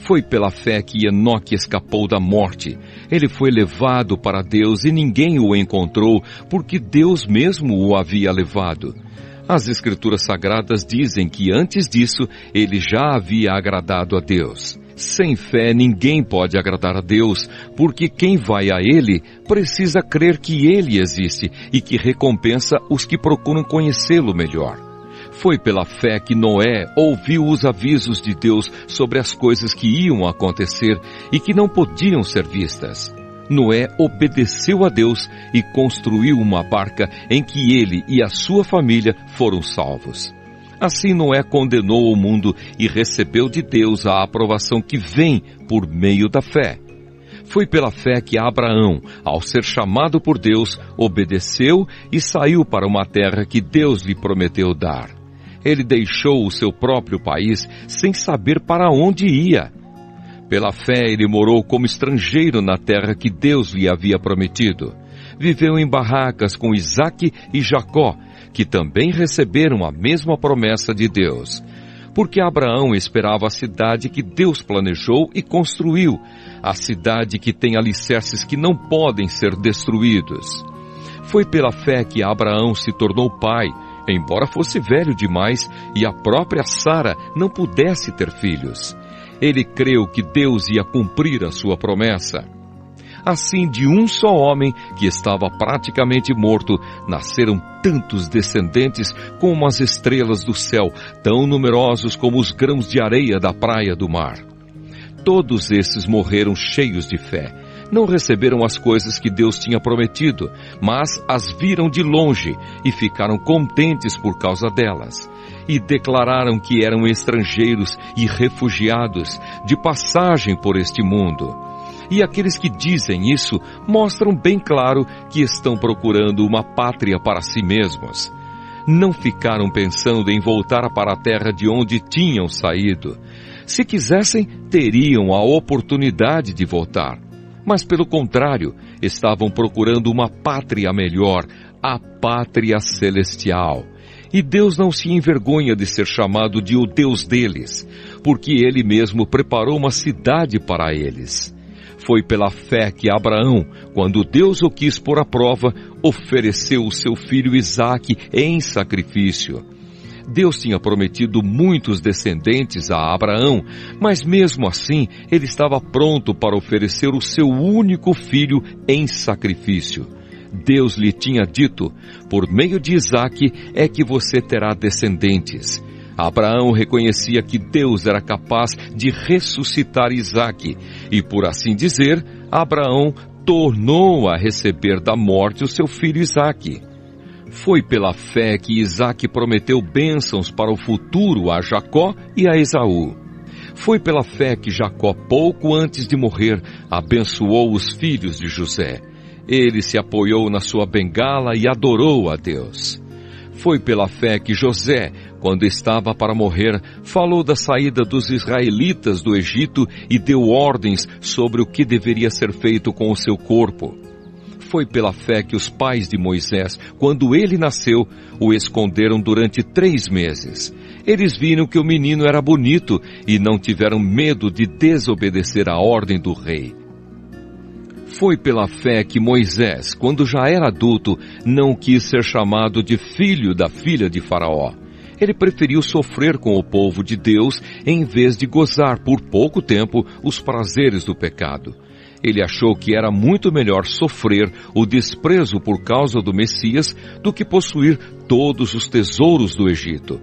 S1: Foi pela fé que Enoque escapou da morte. Ele foi levado para Deus e ninguém o encontrou, porque Deus mesmo o havia levado. As Escrituras Sagradas dizem que antes disso ele já havia agradado a Deus. Sem fé ninguém pode agradar a Deus, porque quem vai a Ele precisa crer que Ele existe e que recompensa os que procuram conhecê-lo melhor. Foi pela fé que Noé ouviu os avisos de Deus sobre as coisas que iam acontecer e que não podiam ser vistas. Noé obedeceu a Deus e construiu uma barca em que ele e a sua família foram salvos. Assim Noé condenou o mundo e recebeu de Deus a aprovação que vem por meio da fé. Foi pela fé que Abraão, ao ser chamado por Deus, obedeceu e saiu para uma terra que Deus lhe prometeu dar. Ele deixou o seu próprio país sem saber para onde ia. Pela fé ele morou como estrangeiro na terra que Deus lhe havia prometido. Viveu em barracas com Isaque e Jacó, que também receberam a mesma promessa de Deus. porque Abraão esperava a cidade que Deus planejou e construiu, a cidade que tem alicerces que não podem ser destruídos. Foi pela fé que Abraão se tornou pai, embora fosse velho demais e a própria Sara não pudesse ter filhos. Ele creu que Deus ia cumprir a sua promessa. Assim, de um só homem, que estava praticamente morto, nasceram tantos descendentes como as estrelas do céu, tão numerosos como os grãos de areia da praia do mar. Todos esses morreram cheios de fé. Não receberam as coisas que Deus tinha prometido, mas as viram de longe e ficaram contentes por causa delas. E declararam que eram estrangeiros e refugiados, de passagem por este mundo. E aqueles que dizem isso mostram bem claro que estão procurando uma pátria para si mesmos. Não ficaram pensando em voltar para a terra de onde tinham saído. Se quisessem, teriam a oportunidade de voltar. Mas, pelo contrário, estavam procurando uma pátria melhor, a pátria celestial. E Deus não se envergonha de ser chamado de o Deus deles, porque Ele mesmo preparou uma cidade para eles. Foi pela fé que Abraão, quando Deus o quis pôr à prova, ofereceu o seu filho Isaque em sacrifício. Deus tinha prometido muitos descendentes a Abraão, mas mesmo assim ele estava pronto para oferecer o seu único filho em sacrifício. Deus lhe tinha dito, por meio de Isaque é que você terá descendentes. Abraão reconhecia que Deus era capaz de ressuscitar Isaque, e por assim dizer, Abraão tornou a receber da morte o seu filho Isaque. Foi pela fé que Isaque prometeu bênçãos para o futuro a Jacó e a Esaú. Foi pela fé que Jacó, pouco antes de morrer, abençoou os filhos de José. Ele se apoiou na sua bengala e adorou a Deus. Foi pela fé que José, quando estava para morrer, falou da saída dos israelitas do Egito e deu ordens sobre o que deveria ser feito com o seu corpo. Foi pela fé que os pais de Moisés, quando ele nasceu, o esconderam durante 3 meses. Eles viram que o menino era bonito e não tiveram medo de desobedecer a ordem do rei. Foi pela fé que Moisés, quando já era adulto, não quis ser chamado de filho da filha de Faraó. Ele preferiu sofrer com o povo de Deus em vez de gozar por pouco tempo os prazeres do pecado. Ele achou que era muito melhor sofrer o desprezo por causa do Messias do que possuir todos os tesouros do Egito.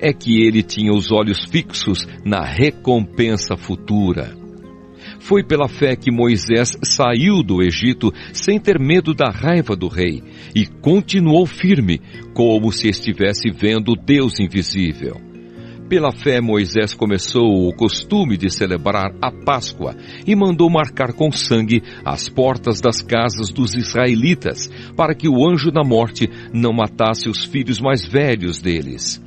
S1: É que ele tinha os olhos fixos na recompensa futura. Foi pela fé que Moisés saiu do Egito sem ter medo da raiva do rei e continuou firme, como se estivesse vendo Deus invisível. Pela fé, Moisés começou o costume de celebrar a Páscoa e mandou marcar com sangue as portas das casas dos israelitas, para que o anjo da morte não matasse os filhos mais velhos deles.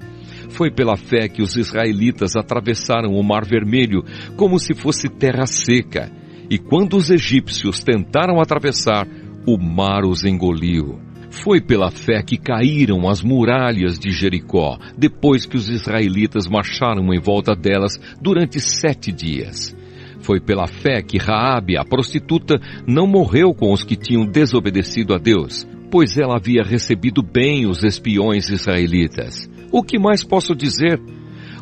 S1: Foi pela fé que os israelitas atravessaram o Mar Vermelho como se fosse terra seca, e quando os egípcios tentaram atravessar, o mar os engoliu. Foi pela fé que caíram as muralhas de Jericó, depois que os israelitas marcharam em volta delas durante 7 dias. Foi pela fé que Raabe, a prostituta, não morreu com os que tinham desobedecido a Deus, pois ela havia recebido bem os espiões israelitas. O que mais posso dizer?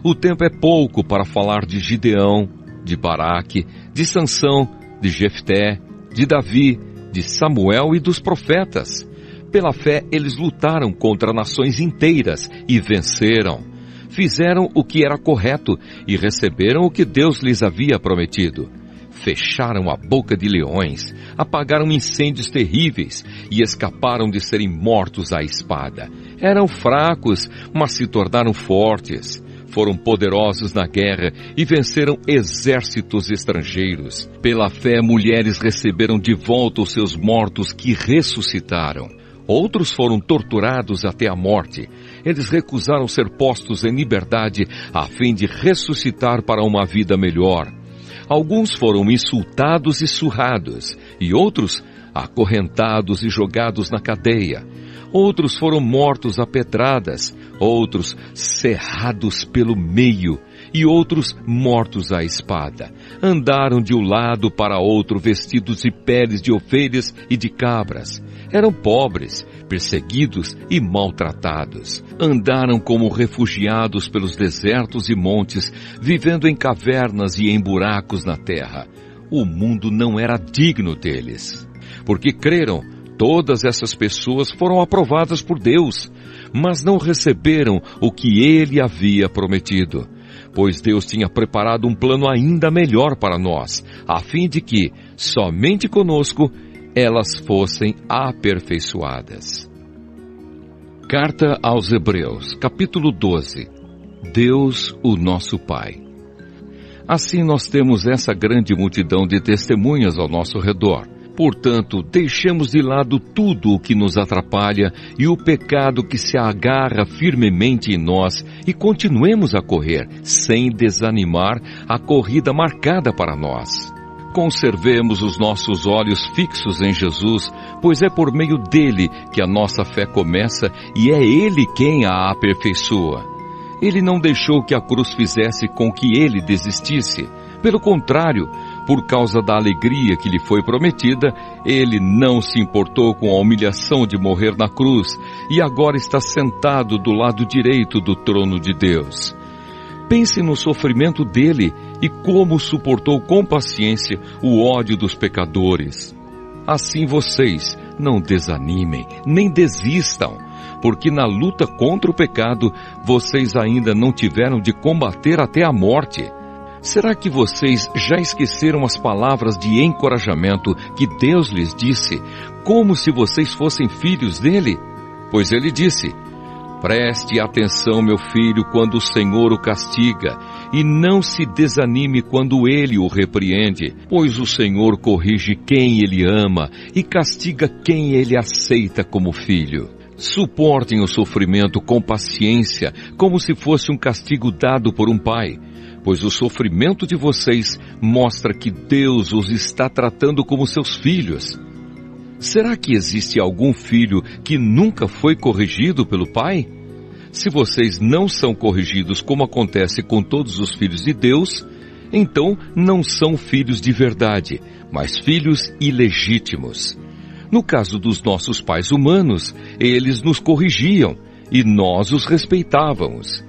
S1: O tempo é pouco para falar de Gideão, de Baraque, de Sansão, de Jefté, de Davi, de Samuel e dos profetas. Pela fé, eles lutaram contra nações inteiras e venceram. Fizeram o que era correto e receberam o que Deus lhes havia prometido. Fecharam a boca de leões, apagaram incêndios terríveis e escaparam de serem mortos à espada. Eram fracos, mas se tornaram fortes. Foram poderosos na guerra e venceram exércitos estrangeiros. Pela fé, mulheres receberam de volta os seus mortos que ressuscitaram. Outros foram torturados até a morte. Eles recusaram ser postos em liberdade a fim de ressuscitar para uma vida melhor. Alguns foram insultados e surrados, e outros acorrentados e jogados na cadeia. outros foram mortos a pedradas, outros cerrados pelo meio, e outros mortos à espada. Andaram de um lado para outro vestidos de peles de ovelhas e de cabras. Eram pobres, perseguidos e maltratados. Andaram como refugiados pelos desertos e montes, vivendo em cavernas e em buracos na terra. O mundo não era digno deles. Porque creram, todas essas pessoas foram aprovadas por Deus, mas não receberam o que Ele havia prometido. Pois Deus tinha preparado um plano ainda melhor para nós, a fim de que, somente conosco, elas fossem aperfeiçoadas. Carta aos Hebreus, capítulo 12. Deus, o nosso Pai. Assim nós temos essa grande multidão de testemunhas ao nosso redor. Portanto, deixemos de lado tudo o que nos atrapalha e o pecado que se agarra firmemente em nós e continuemos a correr, sem desanimar, a corrida marcada para nós. Conservemos os nossos olhos fixos em Jesus, pois é por meio dele que a nossa fé começa e é ele quem a aperfeiçoa. Ele não deixou que a cruz fizesse com que ele desistisse. Pelo contrário, por causa da alegria que lhe foi prometida, ele não se importou com a humilhação de morrer na cruz e agora está sentado do lado direito do trono de Deus. Pense no sofrimento dele e como suportou com paciência o ódio dos pecadores. Assim vocês não desanimem, nem desistam, porque na luta contra o pecado, vocês ainda não tiveram de combater até a morte. Será que vocês já esqueceram as palavras de encorajamento que Deus lhes disse, como se vocês fossem filhos dele? Pois ele disse: preste atenção, meu filho, quando o Senhor o castiga, e não se desanime quando ele o repreende, pois o Senhor corrige quem ele ama e castiga quem ele aceita como filho. Suportem o sofrimento com paciência, como se fosse um castigo dado por um pai, pois o sofrimento de vocês mostra que Deus os está tratando como seus filhos. Será que existe algum filho que nunca foi corrigido pelo pai? Se vocês não são corrigidos como acontece com todos os filhos de Deus, então não são filhos de verdade, mas filhos ilegítimos. No caso dos nossos pais humanos, eles nos corrigiam e nós os respeitávamos.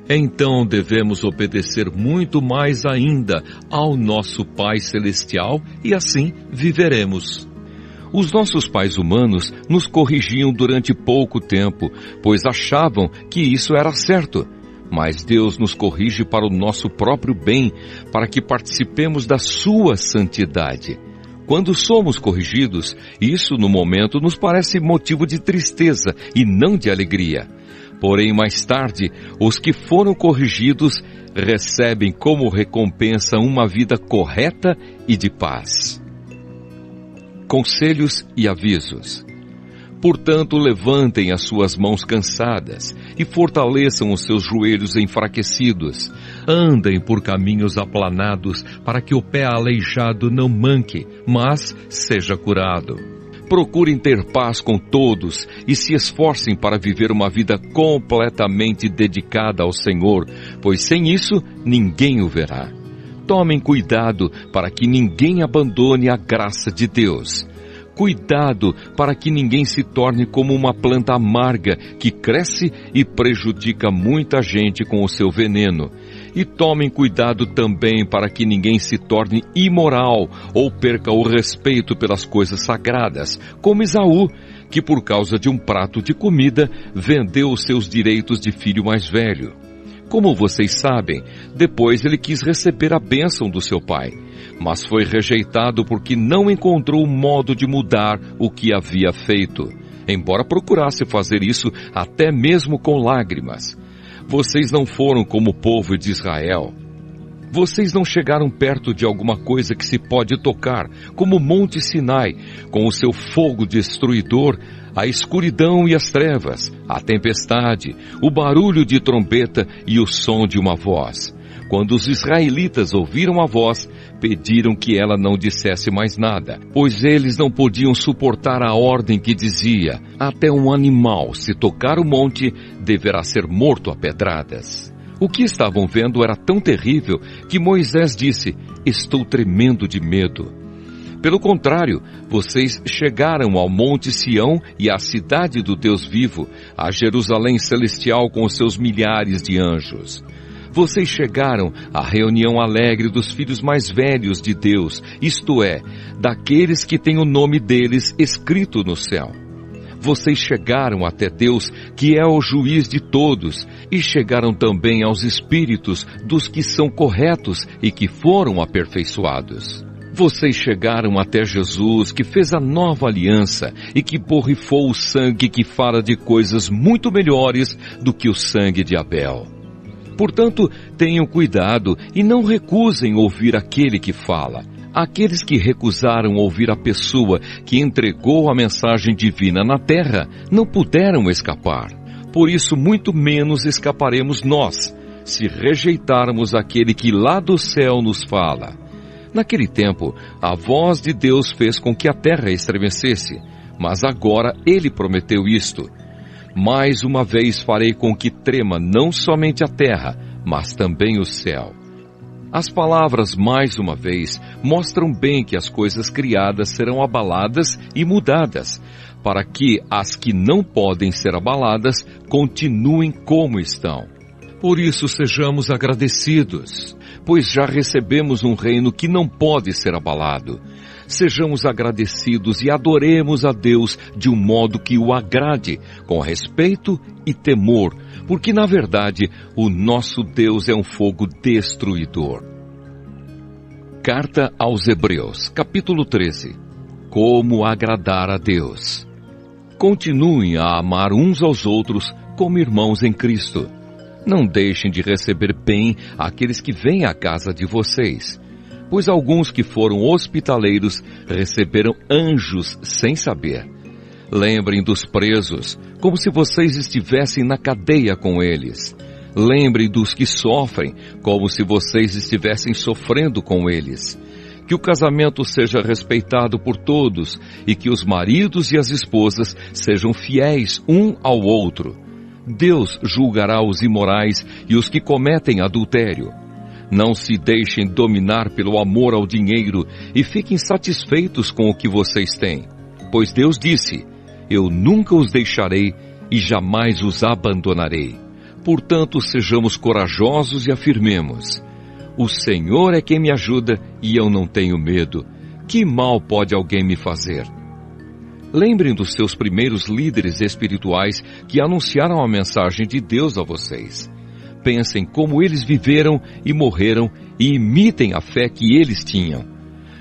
S1: Então devemos obedecer muito mais ainda ao nosso Pai Celestial e assim viveremos. Os nossos pais humanos nos corrigiam durante pouco tempo, pois achavam que isso era certo. Mas Deus nos corrige para o nosso próprio bem, para que participemos da sua santidade. Quando somos corrigidos, isso no momento nos parece motivo de tristeza e não de alegria. Porém, mais tarde, os que foram corrigidos recebem como recompensa uma vida correta e de paz. Conselhos e avisos. Portanto, levantem as suas mãos cansadas e fortaleçam os seus joelhos enfraquecidos. Andem por caminhos aplanados para que o pé aleijado não manque, mas seja curado. Procurem ter paz com todos e se esforcem para viver uma vida completamente dedicada ao Senhor, pois sem isso ninguém o verá. Tomem cuidado para que ninguém abandone a graça de Deus. Cuidado para que ninguém se torne como uma planta amarga que cresce e prejudica muita gente com o seu veneno. E tomem cuidado também para que ninguém se torne imoral ou perca o respeito pelas coisas sagradas, como Esaú, que por causa de um prato de comida vendeu os seus direitos de filho mais velho. Como vocês sabem, depois ele quis receber a bênção do seu pai, mas foi rejeitado porque não encontrou modo de mudar o que havia feito, embora procurasse fazer isso até mesmo com lágrimas. Vocês não foram como o povo de Israel. Vocês não chegaram perto de alguma coisa que se pode tocar, como o Monte Sinai, com o seu fogo destruidor, a escuridão e as trevas, a tempestade, o barulho de trombeta e o som de uma voz. Quando os israelitas ouviram a voz, pediram que ela não dissesse mais nada, pois eles não podiam suportar a ordem que dizia: até um animal, se tocar o monte, deverá ser morto a pedradas. O que estavam vendo era tão terrível que Moisés disse: estou tremendo de medo. Pelo contrário, vocês chegaram ao Monte Sião e à cidade do Deus vivo, a Jerusalém celestial com os seus milhares de anjos. Vocês chegaram à reunião alegre dos filhos mais velhos de Deus, isto é, daqueles que têm o nome deles escrito no céu. Vocês chegaram até Deus, que é o juiz de todos, e chegaram também aos espíritos dos que são corretos e que foram aperfeiçoados. Vocês chegaram até Jesus, que fez a nova aliança e que borrifou o sangue que fala de coisas muito melhores do que o sangue de Abel. Portanto, tenham cuidado e não recusem ouvir aquele que fala. Aqueles que recusaram ouvir a pessoa que entregou a mensagem divina na terra não puderam escapar. Por isso, muito menos escaparemos nós, se rejeitarmos aquele que lá do céu nos fala. Naquele tempo, a voz de Deus fez com que a terra estremecesse, mas agora ele prometeu isto: mais uma vez farei com que trema não somente a terra, mas também o céu. As palavras mais uma vez mostram bem que as coisas criadas serão abaladas e mudadas, para que as que não podem ser abaladas continuem como estão. Por isso sejamos agradecidos, pois já recebemos um reino que não pode ser abalado. Sejamos agradecidos e adoremos a Deus de um modo que o agrade, com respeito e temor, porque na verdade o nosso Deus é um fogo destruidor. Carta aos Hebreus, capítulo 13. Como agradar a Deus? Continuem a amar uns aos outros como irmãos em Cristo. Não deixem de receber bem aqueles que vêm à casa de vocês, pois alguns que foram hospitaleiros receberam anjos sem saber. Lembrem dos presos, como se vocês estivessem na cadeia com eles. Lembrem dos que sofrem, como se vocês estivessem sofrendo com eles. Que o casamento seja respeitado por todos e que os maridos e as esposas sejam fiéis um ao outro. Deus julgará os imorais e os que cometem adultério. Não se deixem dominar pelo amor ao dinheiro e fiquem satisfeitos com o que vocês têm. Pois Deus disse: eu nunca os deixarei e jamais os abandonarei. Portanto, sejamos corajosos e afirmemos: o Senhor é quem me ajuda e eu não tenho medo. Que mal pode alguém me fazer? Lembrem dos seus primeiros líderes espirituais que anunciaram a mensagem de Deus a vocês. Pensem como eles viveram e morreram e imitem a fé que eles tinham.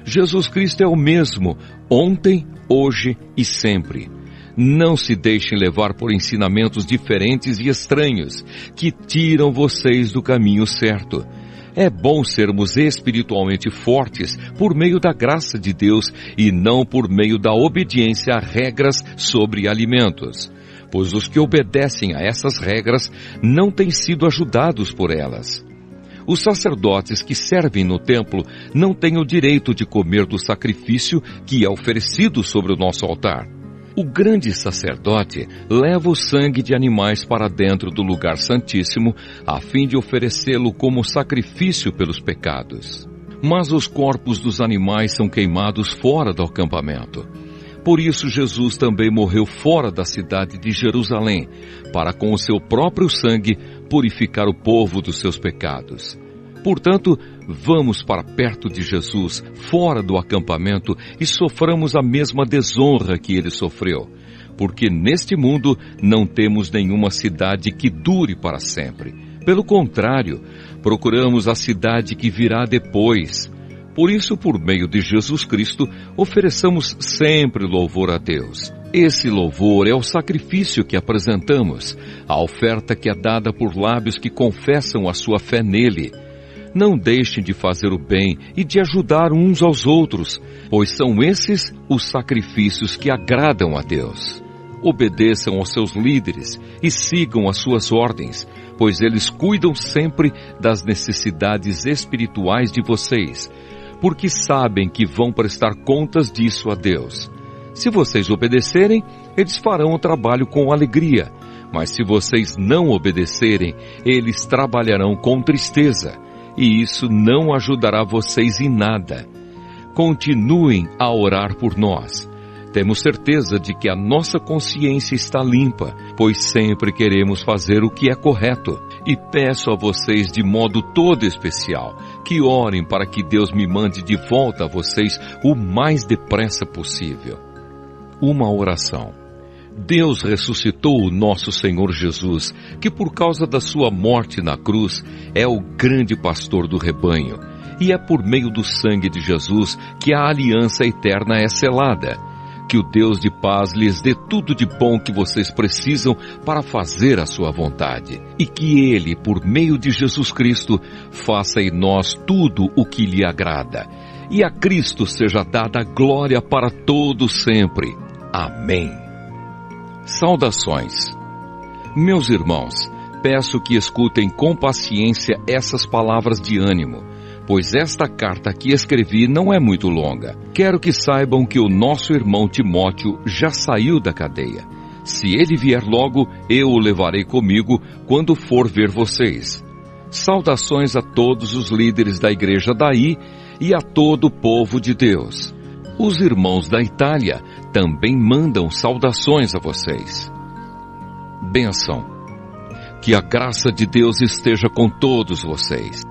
S1: Jesus Cristo é o mesmo, ontem, hoje e sempre. Não se deixem levar por ensinamentos diferentes e estranhos, que tiram vocês do caminho certo. É bom sermos espiritualmente fortes por meio da graça de Deus e não por meio da obediência a regras sobre alimentos, pois os que obedecem a essas regras não têm sido ajudados por elas. Os sacerdotes que servem no templo não têm o direito de comer do sacrifício que é oferecido sobre o nosso altar. O grande sacerdote leva o sangue de animais para dentro do lugar santíssimo, a fim de oferecê-lo como sacrifício pelos pecados. Mas os corpos dos animais são queimados fora do acampamento. Por isso Jesus também morreu fora da cidade de Jerusalém, para com o seu próprio sangue purificar o povo dos seus pecados. Portanto, vamos para perto de Jesus, fora do acampamento, e soframos a mesma desonra que ele sofreu, porque neste mundo não temos nenhuma cidade que dure para sempre. Pelo contrário, procuramos a cidade que virá depois. Por isso, por meio de Jesus Cristo, ofereçamos sempre louvor a Deus. Esse louvor é o sacrifício que apresentamos, a oferta que é dada por lábios que confessam a sua fé nele. Não deixem de fazer o bem e de ajudar uns aos outros, pois são esses os sacrifícios que agradam a Deus. obedeçam aos seus líderes e sigam as suas ordens, pois eles cuidam sempre das necessidades espirituais de vocês, porque sabem que vão prestar contas disso a Deus. Se vocês obedecerem, eles farão o trabalho com alegria, mas se vocês não obedecerem, eles trabalharão com tristeza, e isso não ajudará vocês em nada. Continuem a orar por nós. Temos certeza de que a nossa consciência está limpa, pois sempre queremos fazer o que é correto. E peço a vocês de modo todo especial que orem para que Deus me mande de volta a vocês o mais depressa possível. Uma oração. Deus ressuscitou o nosso Senhor Jesus, que por causa da sua morte na cruz é o grande pastor do rebanho, e é por meio do sangue de Jesus que a aliança eterna é selada. Que o Deus de paz lhes dê tudo de bom que vocês precisam para fazer a sua vontade, e que Ele, por meio de Jesus Cristo, faça em nós tudo o que lhe agrada. E a Cristo seja dada a glória para todos sempre. Amém. Saudações. Meus irmãos, peço que escutem com paciência essas palavras de ânimo, pois esta carta que escrevi não é muito longa. Quero que saibam que o nosso irmão Timóteo já saiu da cadeia. Se ele vier logo, eu o levarei comigo quando for ver vocês. Saudações a todos os líderes da igreja daí e a todo o povo de Deus. Os irmãos da Itália também mandam saudações a vocês. Bênção. Que a graça de Deus esteja com todos vocês.